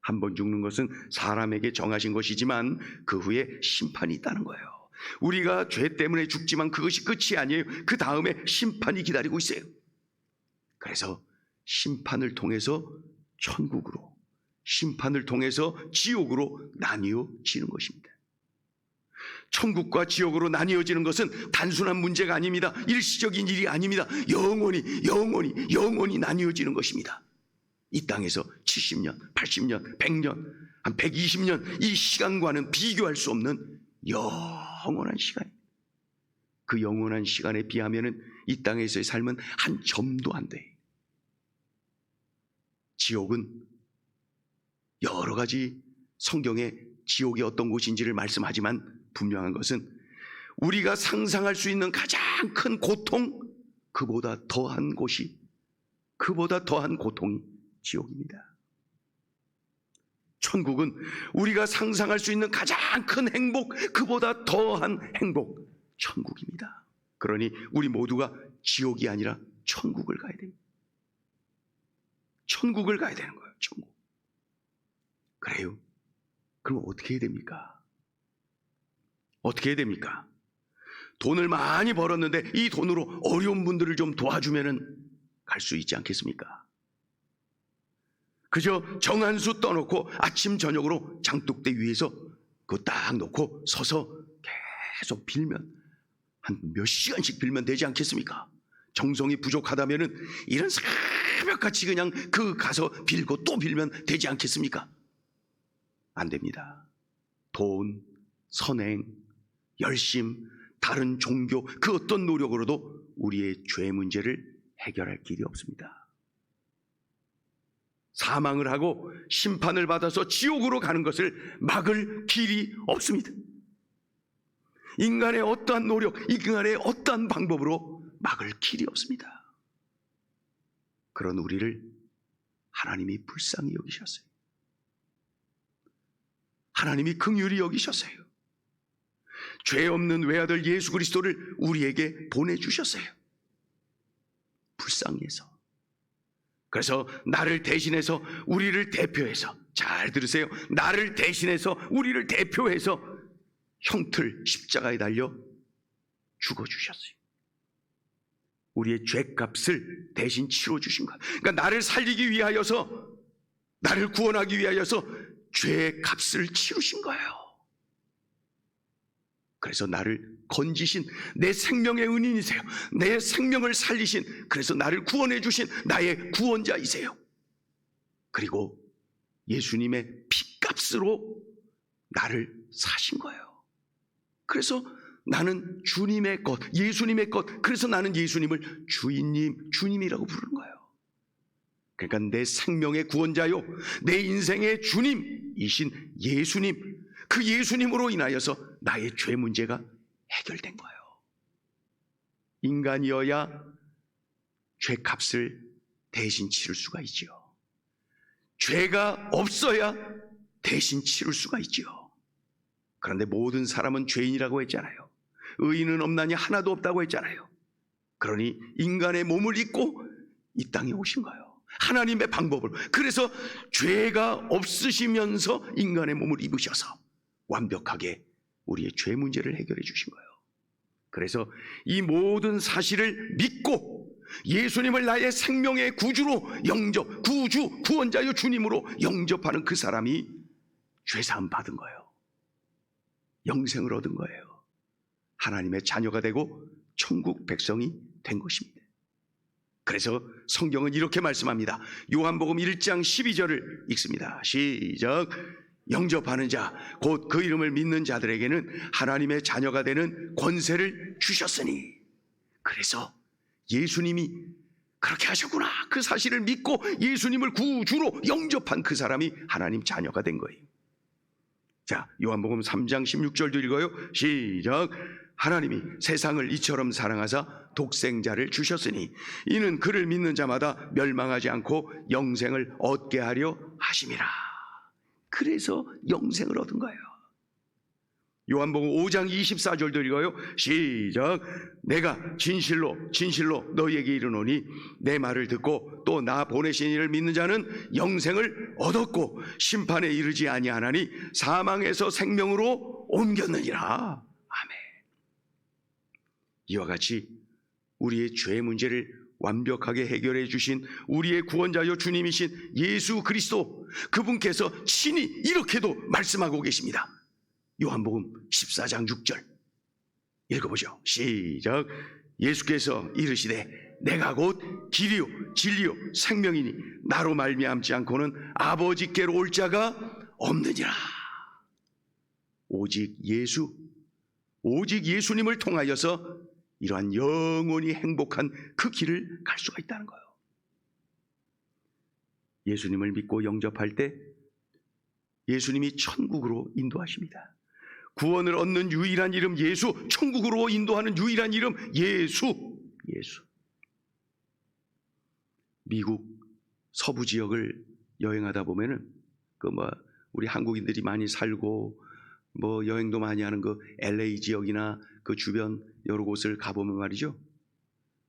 한번 죽는 것은 사람에게 정하신 것이지만 그 후에 심판이 있다는 거예요. 우리가 죄 때문에 죽지만 그것이 끝이 아니에요. 그 다음에 심판이 기다리고 있어요. 그래서 심판을 통해서 천국으로, 심판을 통해서 지옥으로 나뉘어지는 것입니다. 천국과 지옥으로 나뉘어지는 것은 단순한 문제가 아닙니다. 일시적인 일이 아닙니다. 영원히 나뉘어지는 것입니다. 이 땅에서 70년, 80년, 100년, 한 120년 이 시간과는 비교할 수 없는 영원한 시간. 그 영원한 시간에 비하면 이 땅에서의 삶은 한 점도 안 돼. 지옥은 여러 가지 성경에 지옥이 어떤 곳인지를 말씀하지만 분명한 것은 우리가 상상할 수 있는 가장 큰 고통, 그보다 더한 곳이, 그보다 더한 고통이 지옥입니다. 천국은 우리가 상상할 수 있는 가장 큰 행복, 그보다 더한 행복, 천국입니다. 그러니 우리 모두가 지옥이 아니라 천국을 가야 됩니다. 천국을 가야 되는 거예요. 천국. 그래요? 그럼 어떻게 해야 됩니까? 어떻게 해야 됩니까? 돈을 많이 벌었는데 이 돈으로 어려운 분들을 좀 도와주면은 갈 수 있지 않겠습니까? 그저 정한수 떠놓고 아침 저녁으로 장독대 위에서 그거 딱 놓고 서서 계속 빌면 한 몇 시간씩 빌면 되지 않겠습니까? 정성이 부족하다면은 이런 새벽같이 그냥 그 가서 빌고 또 빌면 되지 않겠습니까? 안 됩니다. 돈, 선행, 열심, 다른 종교 그 어떤 노력으로도 우리의 죄 문제를 해결할 길이 없습니다. 사망을 하고 심판을 받아서 지옥으로 가는 것을 막을 길이 없습니다. 인간의 어떠한 노력, 인간의 어떠한 방법으로 막을 길이 없습니다. 그런 우리를 하나님이 불쌍히 여기셨어요. 하나님이 긍휼히 여기셨어요. 죄 없는 외아들 예수 그리스도를 우리에게 보내주셨어요. 불쌍히 해서. 그래서 나를 대신해서, 우리를 대표해서, 잘 들으세요. 나를 대신해서, 우리를 대표해서 형틀 십자가에 달려 죽어주셨어요. 우리의 죄값을 대신 치러주신 거예요. 그러니까 나를 살리기 위하여서, 나를 구원하기 위하여서 죄의 값을 치르신 거예요. 그래서 나를 건지신 내 생명의 은인이세요. 내 생명을 살리신, 그래서 나를 구원해 주신 나의 구원자이세요. 그리고 예수님의 피값으로 나를 사신 거예요. 그래서 나는 주님의 것, 예수님의 것. 그래서 나는 예수님을 주인님, 주님이라고 부르는 거예요. 그러니까 내 생명의 구원자요, 내 인생의 주님이신 예수님, 그 예수님으로 인하여서 나의 죄 문제가 해결된 거예요. 인간이어야 죄값을 대신 치를 수가 있지요. 죄가 없어야 대신 치를 수가 있지요. 그런데 모든 사람은 죄인이라고 했잖아요. 의인은 없나니 하나도 없다고 했잖아요. 그러니 인간의 몸을 입고 이 땅에 오신 거예요. 하나님의 방법을. 그래서 죄가 없으시면서 인간의 몸을 입으셔서 완벽하게 우리의 죄 문제를 해결해 주신 거예요. 그래서 이 모든 사실을 믿고 예수님을 나의 생명의 구주로 영접, 구주, 구원자요 주님으로 영접하는 그 사람이 죄사함 받은 거예요. 영생을 얻은 거예요. 하나님의 자녀가 되고 천국 백성이 된 것입니다. 그래서 성경은 이렇게 말씀합니다. 요한복음 1장 12절을 읽습니다. 시작. 영접하는 자, 곧 그 이름을 믿는 자들에게는 하나님의 자녀가 되는 권세를 주셨으니. 그래서 예수님이 그렇게 하셨구나, 그 사실을 믿고 예수님을 구주로 영접한 그 사람이 하나님 자녀가 된 거예요. 자, 요한복음 3장 16절도 읽어요. 시작. 하나님이 세상을 이처럼 사랑하사 독생자를 주셨으니 이는 그를 믿는 자마다 멸망하지 않고 영생을 얻게 하려 하심이라. 그래서 영생을 얻은 거예요. 요한복음 5장 24절도 읽어요. 시작. 내가 진실로 진실로 너희에게 이르노니 내 말을 듣고 또 나 보내신 이를 믿는 자는 영생을 얻었고 심판에 이르지 아니하나니 사망에서 생명으로 옮겼느니라. 아멘. 이와 같이 우리의 죄 문제를 완벽하게 해결해 주신 우리의 구원자요 주님이신 예수 그리스도, 그분께서 친히 이렇게도 말씀하고 계십니다. 요한복음 14장 6절 읽어보죠. 시작. 예수께서 이르시되 내가 곧 길이요 진리요 생명이니 나로 말미암지 않고는 아버지께로 올 자가 없느니라. 오직 예수, 오직 예수님을 통하여서 이러한 영원히 행복한 그 길을 갈 수가 있다는 거예요. 예수님을 믿고 영접할 때 예수님이 천국으로 인도하십니다. 구원을 얻는 유일한 이름 예수, 천국으로 인도하는 유일한 이름 예수. 예수. 미국 서부 지역을 여행하다 보면은 우리 한국인들이 많이 살고 여행도 많이 하는 그 LA 지역이나 그 주변 여러 곳을 가보면 말이죠,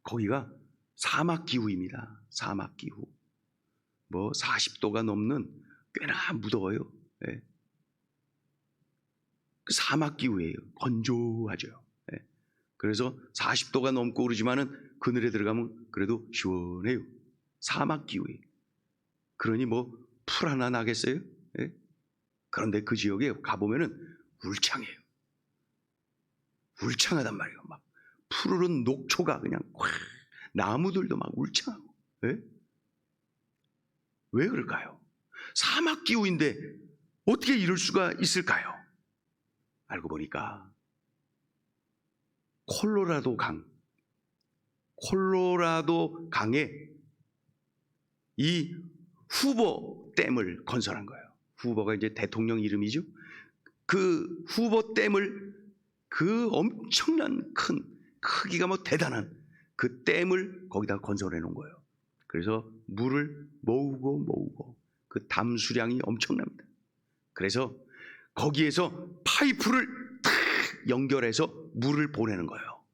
거기가 사막 기후입니다. 사막 기후. 40도가 넘는 꽤나 무더워요. 예. 그 사막 기후예요. 건조하죠. 예. 그래서 40도가 넘고 그러지만은 그늘에 들어가면 그래도 시원해요. 사막 기후예요. 그러니 풀 하나 나겠어요? 예? 그런데 그 지역에 가보면은 울창해요. 울창하단 말이에요. 막 푸르른 녹초가 그냥 꽉, 나무들도 막 울창하고. 예? 왜 그럴까요? 사막 기후인데 어떻게 이럴 수가 있을까요? 알고 보니까 콜로라도 강에 이 후보 댐을 건설한 거예요. 후보가 이제 대통령 이름이죠. 그 후보 댐을, 그 엄청난 큰 크기가 대단한 그 댐을 거기다 건설해 놓은 거예요. 그래서 물을 모으고 그 담수량이 엄청납니다. 그래서 거기에서 파이프를 탁 연결해서 물을 보내는 거예요.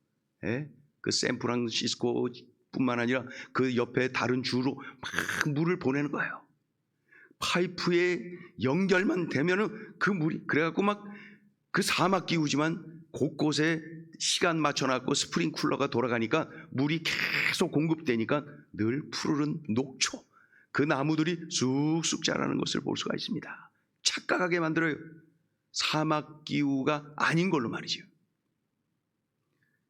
예? 그 샌프란시스코 뿐만 아니라 그 옆에 다른 주로 막 물을 보내는 거예요. 파이프에 연결만 되면은 그 물이, 그래갖고 막 그 사막 기후지만 곳곳에 시간 맞춰놨고 스프링쿨러가 돌아가니까 물이 계속 공급되니까 늘 푸르른 녹초, 그 나무들이 쑥쑥 자라는 것을 볼 수가 있습니다. 착각하게 만들어요. 사막 기후가 아닌 걸로 말이죠.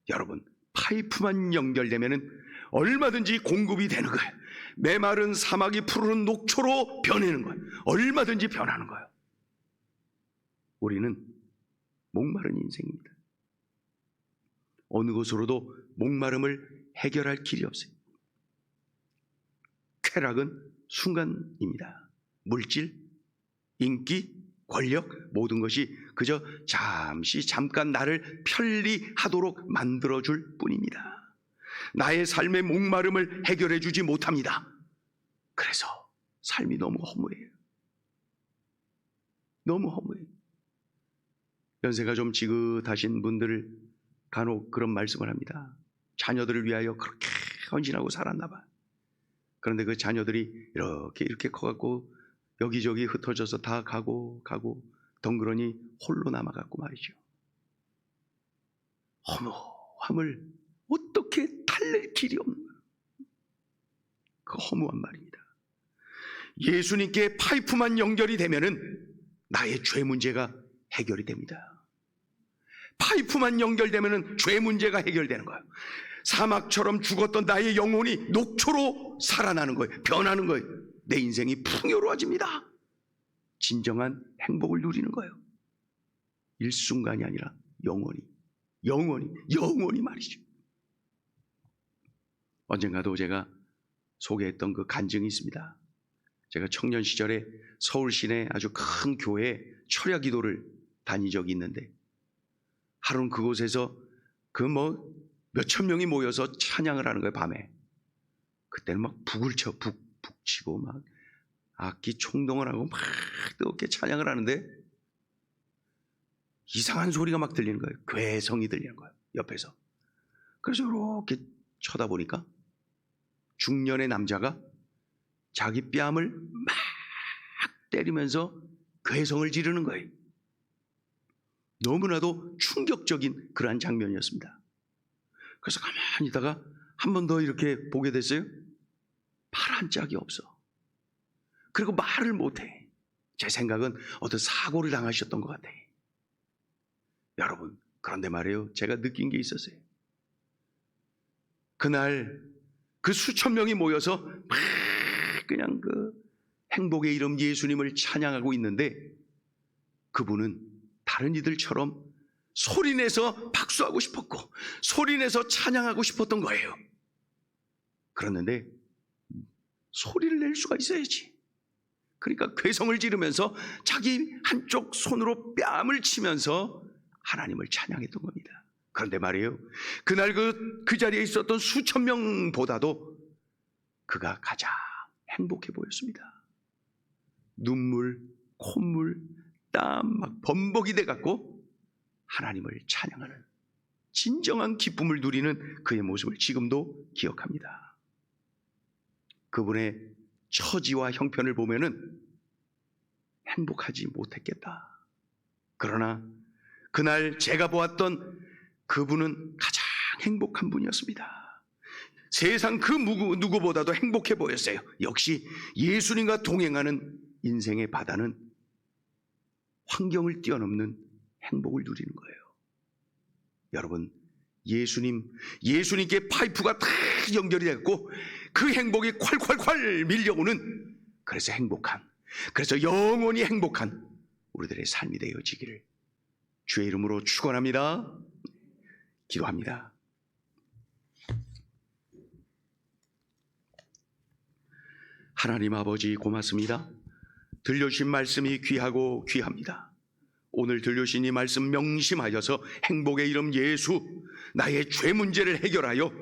여러분, 파이프만 연결되면은 얼마든지 공급이 되는 거예요. 메마른 사막이 푸르른 녹초로 변하는 거예요. 얼마든지 변하는 거예요. 우리는 목마른 인생입니다. 어느 것으로도 목마름을 해결할 길이 없어요. 쾌락은 순간입니다. 물질, 인기, 권력, 모든 것이 그저 잠깐 나를 편리하도록 만들어줄 뿐입니다. 나의 삶의 목마름을 해결해 주지 못합니다. 그래서 삶이 너무 허무해요. 너무 허무해요. 연세가 좀 지긋하신 분들을 간혹 그런 말씀을 합니다. 자녀들을 위하여 그렇게 헌신하고 살았나 봐. 그런데 그 자녀들이 이렇게 커갖고 여기저기 흩어져서 다 가고 덩그러니 홀로 남아갖고 말이죠. 허무함을 어떻게 달랠 길이 없는 그 허무한 말입니다. 예수님께 파이프만 연결이 되면은 나의 죄 문제가 해결이 됩니다. 파이프만 연결되면은 죄 문제가 해결되는 거예요. 사막처럼 죽었던 나의 영혼이 녹초로 살아나는 거예요. 변하는 거예요. 내 인생이 풍요로워집니다. 진정한 행복을 누리는 거예요. 일순간이 아니라 영원히 말이죠. 언젠가도 제가 소개했던 그 간증이 있습니다. 제가 청년 시절에 서울 시내 아주 큰 교회 철야 기도를 다닌 적이 있는데, 하루는 그곳에서 몇천 명이 모여서 찬양을 하는 거예요. 밤에. 그때는 막 북을 쳐, 북 치고 막 악기 총동을 하고 막 뜨겁게 찬양을 하는데 이상한 소리가 막 들리는 거예요. 괴성이 들리는 거예요, 옆에서. 그래서 이렇게 쳐다보니까 중년의 남자가 자기 뺨을 막 때리면서 괴성을 지르는 거예요. 너무나도 충격적인 그러한 장면이었습니다. 그래서 가만히 있다가 한 번 더 이렇게 보게 됐어요. 발 한 짝이 없어. 그리고 말을 못해. 제 생각은 어떤 사고를 당하셨던 것 같아. 여러분, 그런데 말이에요, 제가 느낀 게 있었어요. 그날 그 수천 명이 모여서 막 그냥 그 행복의 이름 예수님을 찬양하고 있는데, 그분은 다른 이들처럼 소리내서 박수하고 싶었고 소리내서 찬양하고 싶었던 거예요. 그랬는데 소리를 낼 수가 있어야지. 그러니까 괴성을 지르면서 자기 한쪽 손으로 뺨을 치면서 하나님을 찬양했던 겁니다. 그런데 말이에요, 그날 그 자리에 있었던 수천 명보다도 그가 가장 행복해 보였습니다. 눈물, 콧물, 땀 막 범벅이 돼갖고 하나님을 찬양하는 진정한 기쁨을 누리는 그의 모습을 지금도 기억합니다. 그분의 처지와 형편을 보면은 행복하지 못했겠다. 그러나 그날 제가 보았던 그분은 가장 행복한 분이었습니다. 세상 그 누구보다도 행복해 보였어요. 역시 예수님과 동행하는 인생의 바다는 환경을 뛰어넘는 행복을 누리는 거예요. 여러분, 예수님께 파이프가 다 연결이 됐고 그 행복이 콸콸콸 밀려오는, 그래서 영원히 행복한 우리들의 삶이 되어지기를 주의 이름으로 축원합니다. 기도합니다. 하나님 아버지, 고맙습니다. 들려주신 말씀이 귀하고 귀합니다. 오늘 들려주신 이 말씀 명심하여서 행복의 이름 예수, 나의 죄 문제를 해결하여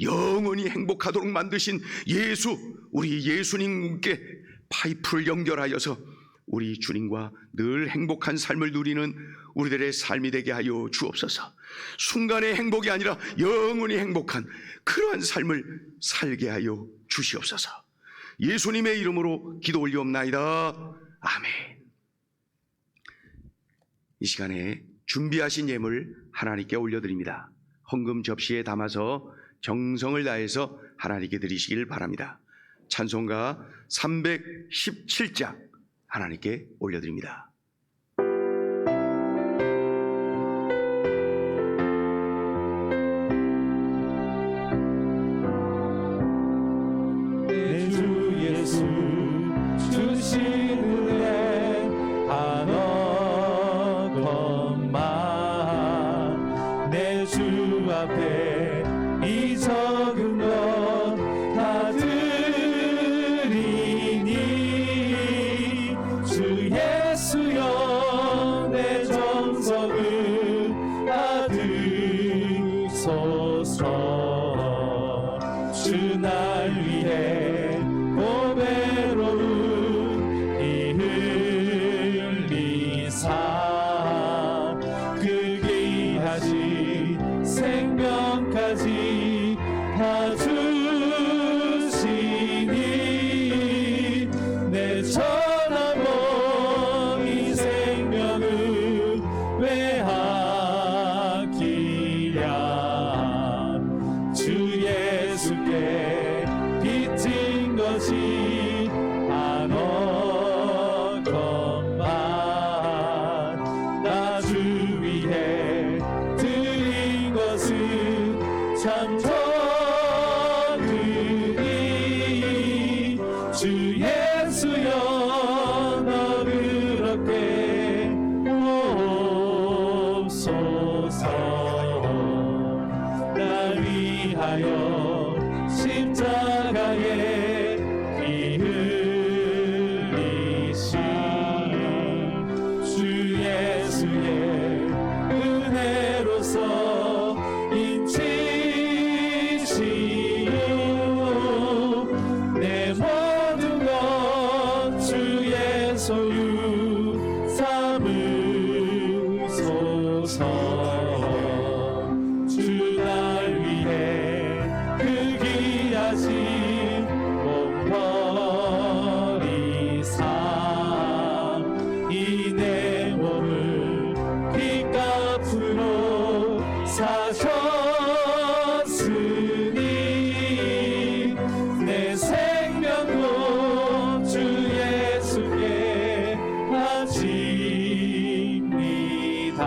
영원히 행복하도록 만드신 예수, 우리 예수님께 파이프를 연결하여서 우리 주님과 늘 행복한 삶을 누리는 우리들의 삶이 되게 하여 주옵소서. 순간의 행복이 아니라 영원히 행복한 그러한 삶을 살게 하여 주시옵소서. 예수님의 이름으로 기도 올리옵나이다. 아멘. 이 시간에 준비하신 예물 하나님께 올려드립니다. 헌금 접시에 담아서 정성을 다해서 하나님께 드리시길 바랍니다. 찬송가 317장 하나님께 올려드립니다. 내 주 예수 주신 은혜 하나것만 내 주 앞에 이 적은 것 다 드리니 주 예수여 내 정성을 받으소서. 주 날 위해 고배로운 이 흘리사 그 귀하신 생명까지 다 주시니 내 전하고 이 생명을 왜 아끼랴. 주 예수께 빚진 것이 안 없건만 나 주 위해 드린 것은 참 적으니 주 예수여 너 그렇게 없소서. 날 위하여 십자가에 피 흘리신 주 예수의 은혜로서 인치시오. 내 모든 것 주의 소유 삼으소서. 주 날 위해 그 귀하신 몸 버리사 이 내 몸을 핏값으로 사셨으니 내 생명도 주 예수께 바칩니다.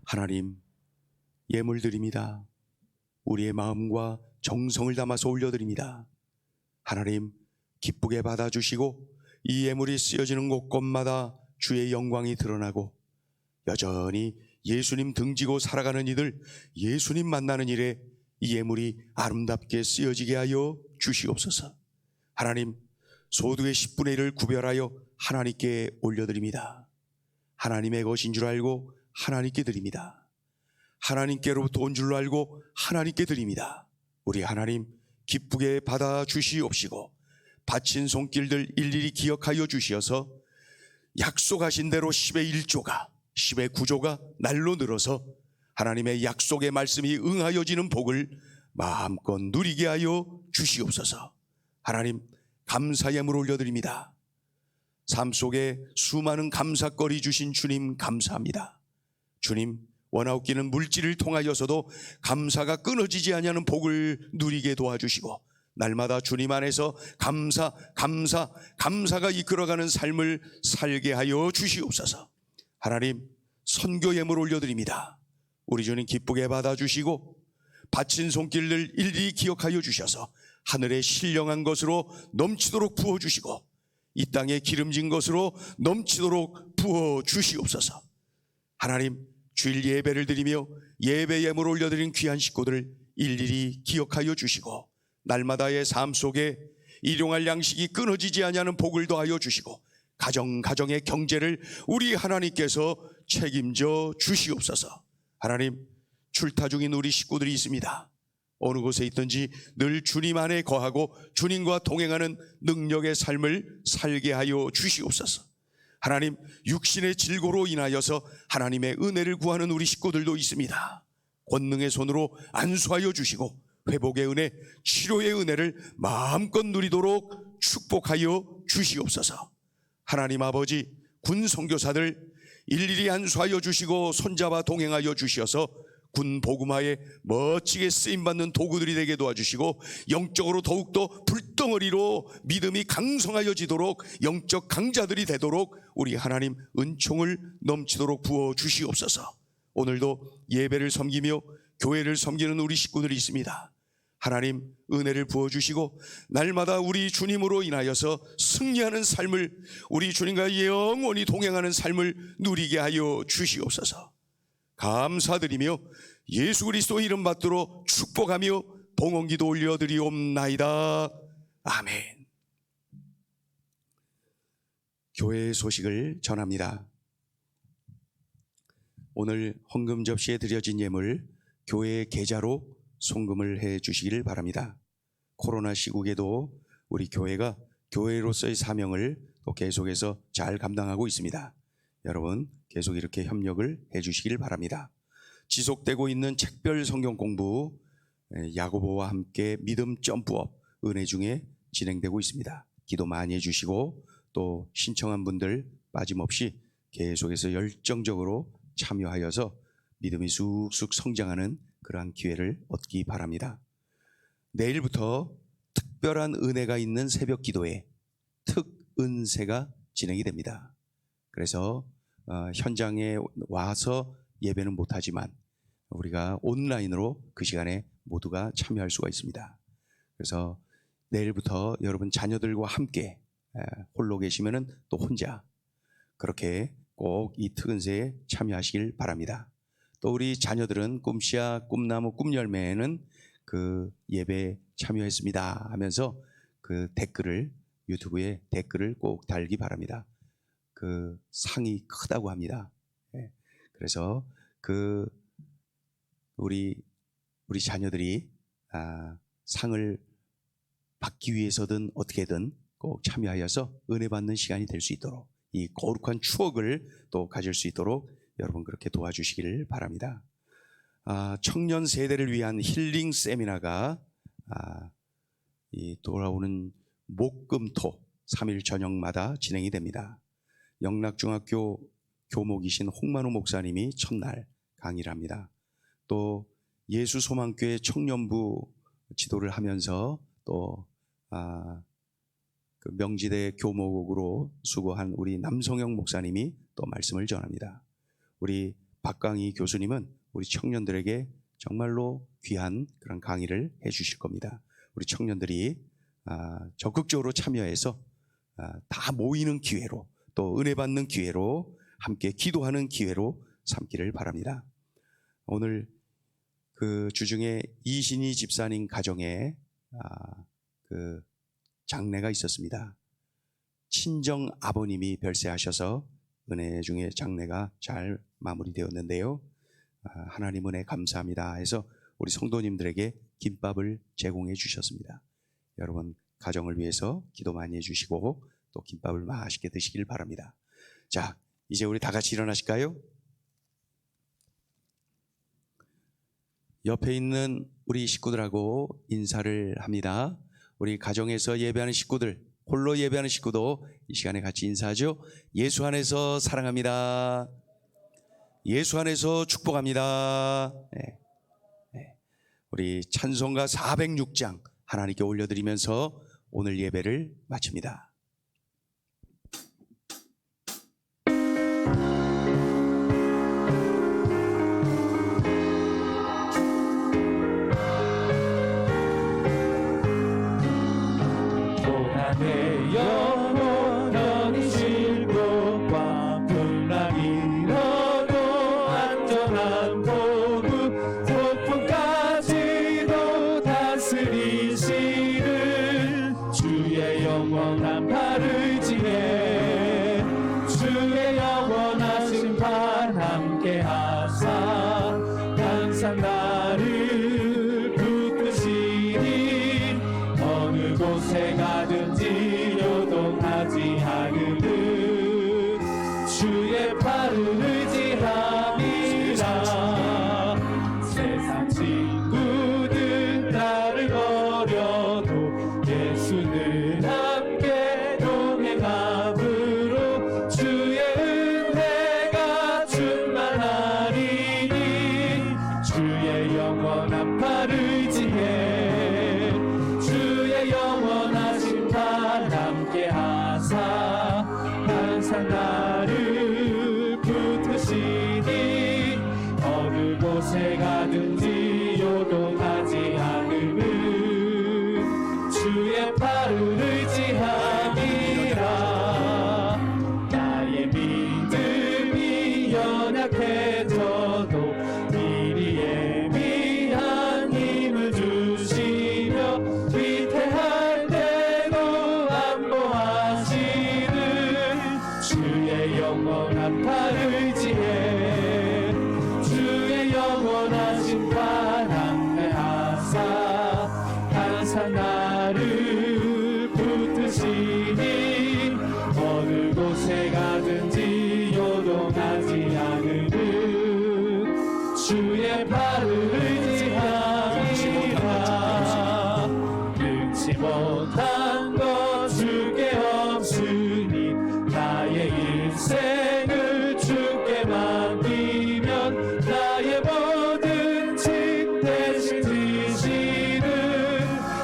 하나님, 예물 드립니다. 우리의 마음과 정성을 담아서 올려드립니다. 하나님, 기쁘게 받아주시고 이 예물이 쓰여지는 곳곳마다 주의 영광이 드러나고 여전히 예수님 등지고 살아가는 이들, 예수님 만나는 일에 이 예물이 아름답게 쓰여지게 하여 주시옵소서. 하나님, 소득의 10분의 1을 구별하여 하나님께 올려드립니다. 하나님의 것인 줄 알고 하나님께 드립니다. 하나님께로부터 온 줄로 알고 하나님께 드립니다. 우리 하나님 기쁘게 받아주시옵시고 바친 손길들 일일이 기억하여 주시어서 약속하신 대로 10의 1조가 10의 9조가 날로 늘어서 하나님의 약속의 말씀이 응하여지는 복을 마음껏 누리게 하여 주시옵소서. 하나님, 감사 예물 올려드립니다. 삶 속에 수많은 감사거리 주신 주님 감사합니다. 주님, 원하옵기는 물질을 통하여서도 감사가 끊어지지 아니하는 복을 누리게 도와주시고 날마다 주님 안에서 감사가 이끌어가는 삶을 살게 하여 주시옵소서. 하나님, 선교 예물 올려드립니다. 우리 주님 기쁘게 받아주시고 바친 손길을 일일이 기억하여 주셔서 하늘에 신령한 것으로 넘치도록 부어주시고 이 땅에 기름진 것으로 넘치도록 부어주시옵소서. 하나님, 주일 예배를 드리며 예배 예물 올려드린 귀한 식구들을 일일이 기억하여 주시고 날마다의 삶 속에 일용할 양식이 끊어지지 아니하는 복을 더하여 주시고 가정의 경제를 우리 하나님께서 책임져 주시옵소서. 하나님, 출타 중인 우리 식구들이 있습니다. 어느 곳에 있든지 늘 주님 안에 거하고 주님과 동행하는 능력의 삶을 살게 하여 주시옵소서. 하나님, 육신의 질고로 인하여서 하나님의 은혜를 구하는 우리 식구들도 있습니다. 권능의 손으로 안수하여 주시고 회복의 은혜, 치료의 은혜를 마음껏 누리도록 축복하여 주시옵소서. 하나님 아버지, 군 선교사들 일일이 안수하여 주시고 손잡아 동행하여 주시어서 군 복음화에 멋지게 쓰임받는 도구들이 되게 도와주시고 영적으로 더욱더 불덩어리로 믿음이 강성하여지도록 영적 강자들이 되도록 우리 하나님 은총을 넘치도록 부어주시옵소서. 오늘도 예배를 섬기며 교회를 섬기는 우리 식구들이 있습니다. 하나님 은혜를 부어주시고 날마다 우리 주님으로 인하여서 승리하는 삶을, 우리 주님과 영원히 동행하는 삶을 누리게 하여 주시옵소서. 감사드리며 예수 그리스도 이름 받들어 축복하며 봉헌기도 올려드리옵나이다. 아멘. 교회의 소식을 전합니다. 오늘 헌금 접시에 드려진 예물 교회의 계좌로 송금을 해 주시기를 바랍니다. 코로나 시국에도 우리 교회가 교회로서의 사명을 또 계속해서 잘 감당하고 있습니다. 여러분 계속 이렇게 협력을 해 주시기를 바랍니다. 지속되고 있는 책별 성경 공부 야고보와 함께 믿음 점프업 은혜 중에 진행되고 있습니다. 기도 많이 해주시고 또 신청한 분들 빠짐없이 계속해서 열정적으로 참여하여서 믿음이 쑥쑥 성장하는 그러한 기회를 얻기 바랍니다. 내일부터 특별한 은혜가 있는 새벽 기도회 특은세가 진행이 됩니다. 그래서 현장에 와서 예배는 못하지만 우리가 온라인으로 그 시간에 모두가 참여할 수가 있습니다. 그래서 내일부터 여러분 자녀들과 함께 홀로 계시면은 또 혼자 그렇게 꼭 이 특은세에 참여하시길 바랍니다. 또 우리 자녀들은 꿈씨앗, 꿈나무, 꿈열매에는 그 예배에 참여했습니다 하면서 그 댓글을 유튜브에 댓글을 꼭 달기 바랍니다. 그 상이 크다고 합니다. 그래서 그 우리 자녀들이 상을 받기 위해서든 어떻게든 꼭 참여하여서 은혜 받는 시간이 될 수 있도록 이 거룩한 추억을 또 가질 수 있도록 여러분 그렇게 도와주시기를 바랍니다. 청년 세대를 위한 힐링 세미나가 이 돌아오는 목금토 3일 저녁마다 진행이 됩니다. 영락중학교 교목이신 홍만우 목사님이 첫날 강의를 합니다. 또 예수소망교회 청년부 지도를 하면서 또 그 명지대 교목으로 수고한 우리 남성영 목사님이 또 말씀을 전합니다. 우리 박강희 교수님은 우리 청년들에게 정말로 귀한 그런 강의를 해 주실 겁니다. 우리 청년들이 적극적으로 참여해서 다 모이는 기회로 또 은혜 받는 기회로 함께 기도하는 기회로 삼기를 바랍니다. 오늘 그 주중에 이신희 집사님 가정에 그 장례가 있었습니다. 친정 아버님이 별세하셔서 은혜 중에 장례가 잘 마무리되었는데요. 하나님 은혜 감사합니다 해서 우리 성도님들에게 김밥을 제공해 주셨습니다. 여러분 가정을 위해서 기도 많이 해주시고 또 김밥을 맛있게 드시길 바랍니다. 자, 이제 우리 다 같이 일어나실까요? 옆에 있는 우리 식구들하고 인사를 합니다. 우리 가정에서 예배하는 식구들, 홀로 예배하는 식구도 이 시간에 같이 인사하죠. 예수 안에서 사랑합니다. 예수 안에서 축복합니다. 우리 찬송가 406장 하나님께 올려드리면서 오늘 예배를 마칩니다. 내 영원한 실복과 풍랑이로도 안전한 복음 폭풍까지도 다스리시는 주의 영원한 영원한 팔을 지해 주의 영원하신 팔 앞에 하사 항상 나를 붙드시니 어느 곳에 가든지 요동하지 않으는 주의 팔을 의지하리라. 능치 못한 것 주께 없으니 나의 인생을 주께 맡기면 나의 모든 짐 대신 지시는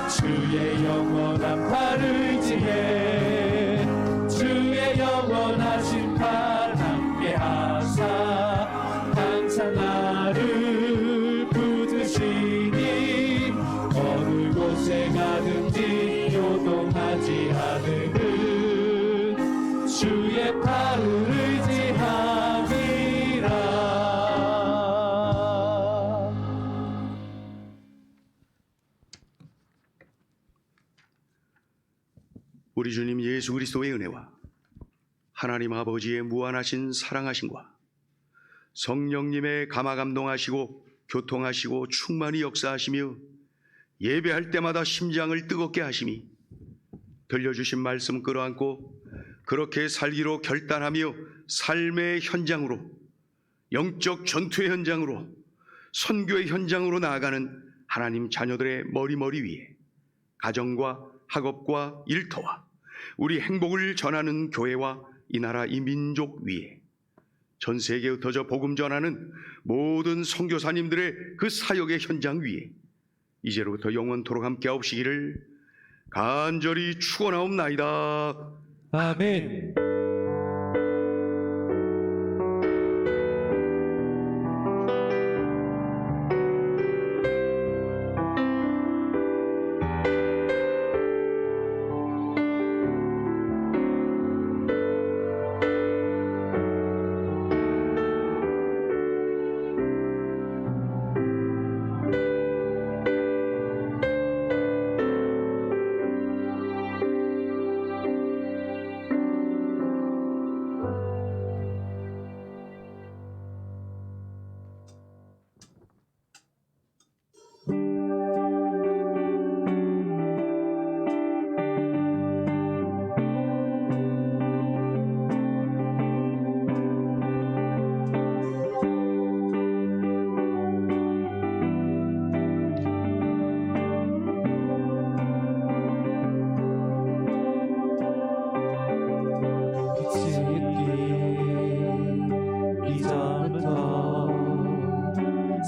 주의 영원한 팔을 지해 주의 영원하신 팔 함께 하사 항상 나를 붙드시니 어느 곳에 가든지 요동하지 않으는 주의 팔을 의지함이라. 우리 주님 예수 그리스도의 은혜와 하나님 아버지의 무한하신 사랑하심과 성령님의 감화감동하시고 교통하시고 충만히 역사하시며 예배할 때마다 심장을 뜨겁게 하심이 들려주신 말씀 끌어안고 그렇게 살기로 결단하며 삶의 현장으로, 영적 전투의 현장으로, 선교의 현장으로 나아가는 하나님 자녀들의 머리머리 위에 가정과 학업과 일터와 우리 행복을 전하는 교회와 이 나라 이 민족 위에 전 세계에 흩어져 복음 전하는 모든 선교사님들의 그 사역의 현장 위에 이제로부터 영원토록 함께 하옵시기를 간절히 축원하옵나이다. 아멘.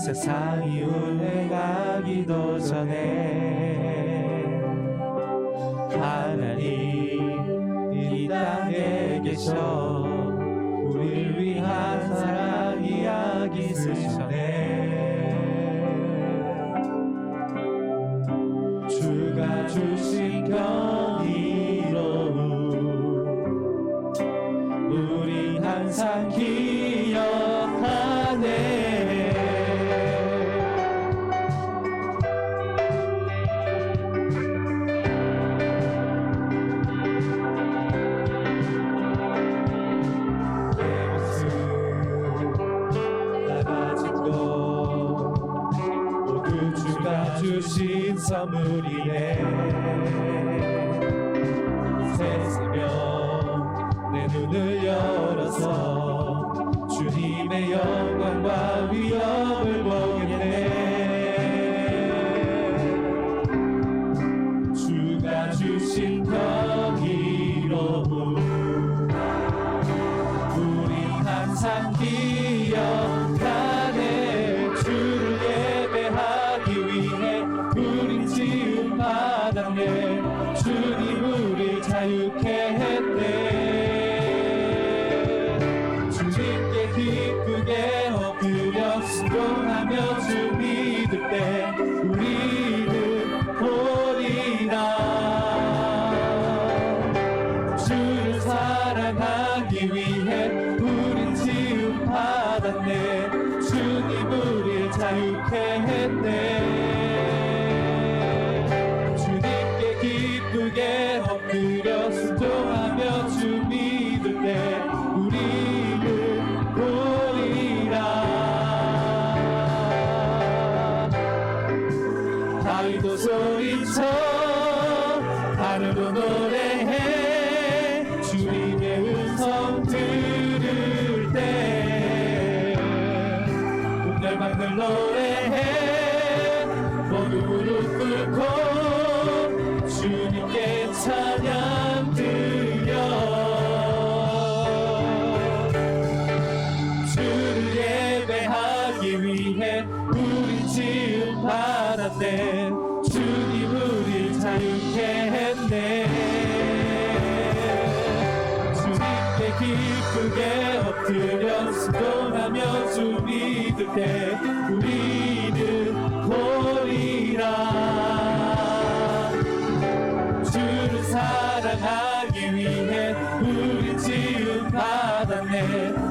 세상이 운행하기도 전에 하나님 이 땅에 계셔 우리를 위한 사랑 이야기 쓰셨네. 주가 주신 경이로움 우린 항상 기억하네. 주신 선물이네. 새새벽 내 눈을 열어서 주님의 영광과 위엄을 보겠네. 주가 주신 경이로움 우리 항상 기억하네. 주를 예배하기 위해 우린 지음 받았네. 주님 우리 자유케 했네. 주님께 기쁘게 엎드려 순종하며 주 믿을 때 우리는 보리라. 주를 사랑하기 위해 우린 지음 받았네. 주님 우리 자유케 했네. 기쁘게 엎드려 순종하며 주 믿을 때 우리 때 오늘만을 노래해 모두 무릎 꿇고 주님께 찬양 드려 주를 예배하기 위해 우리 지음 받았네 주님 우리 자유케 했네 주님께 기쁘게 엎드려 승동하며 주 믿을 때 우리는 보리라 주를 사랑하기 위해 우리 지음 받았네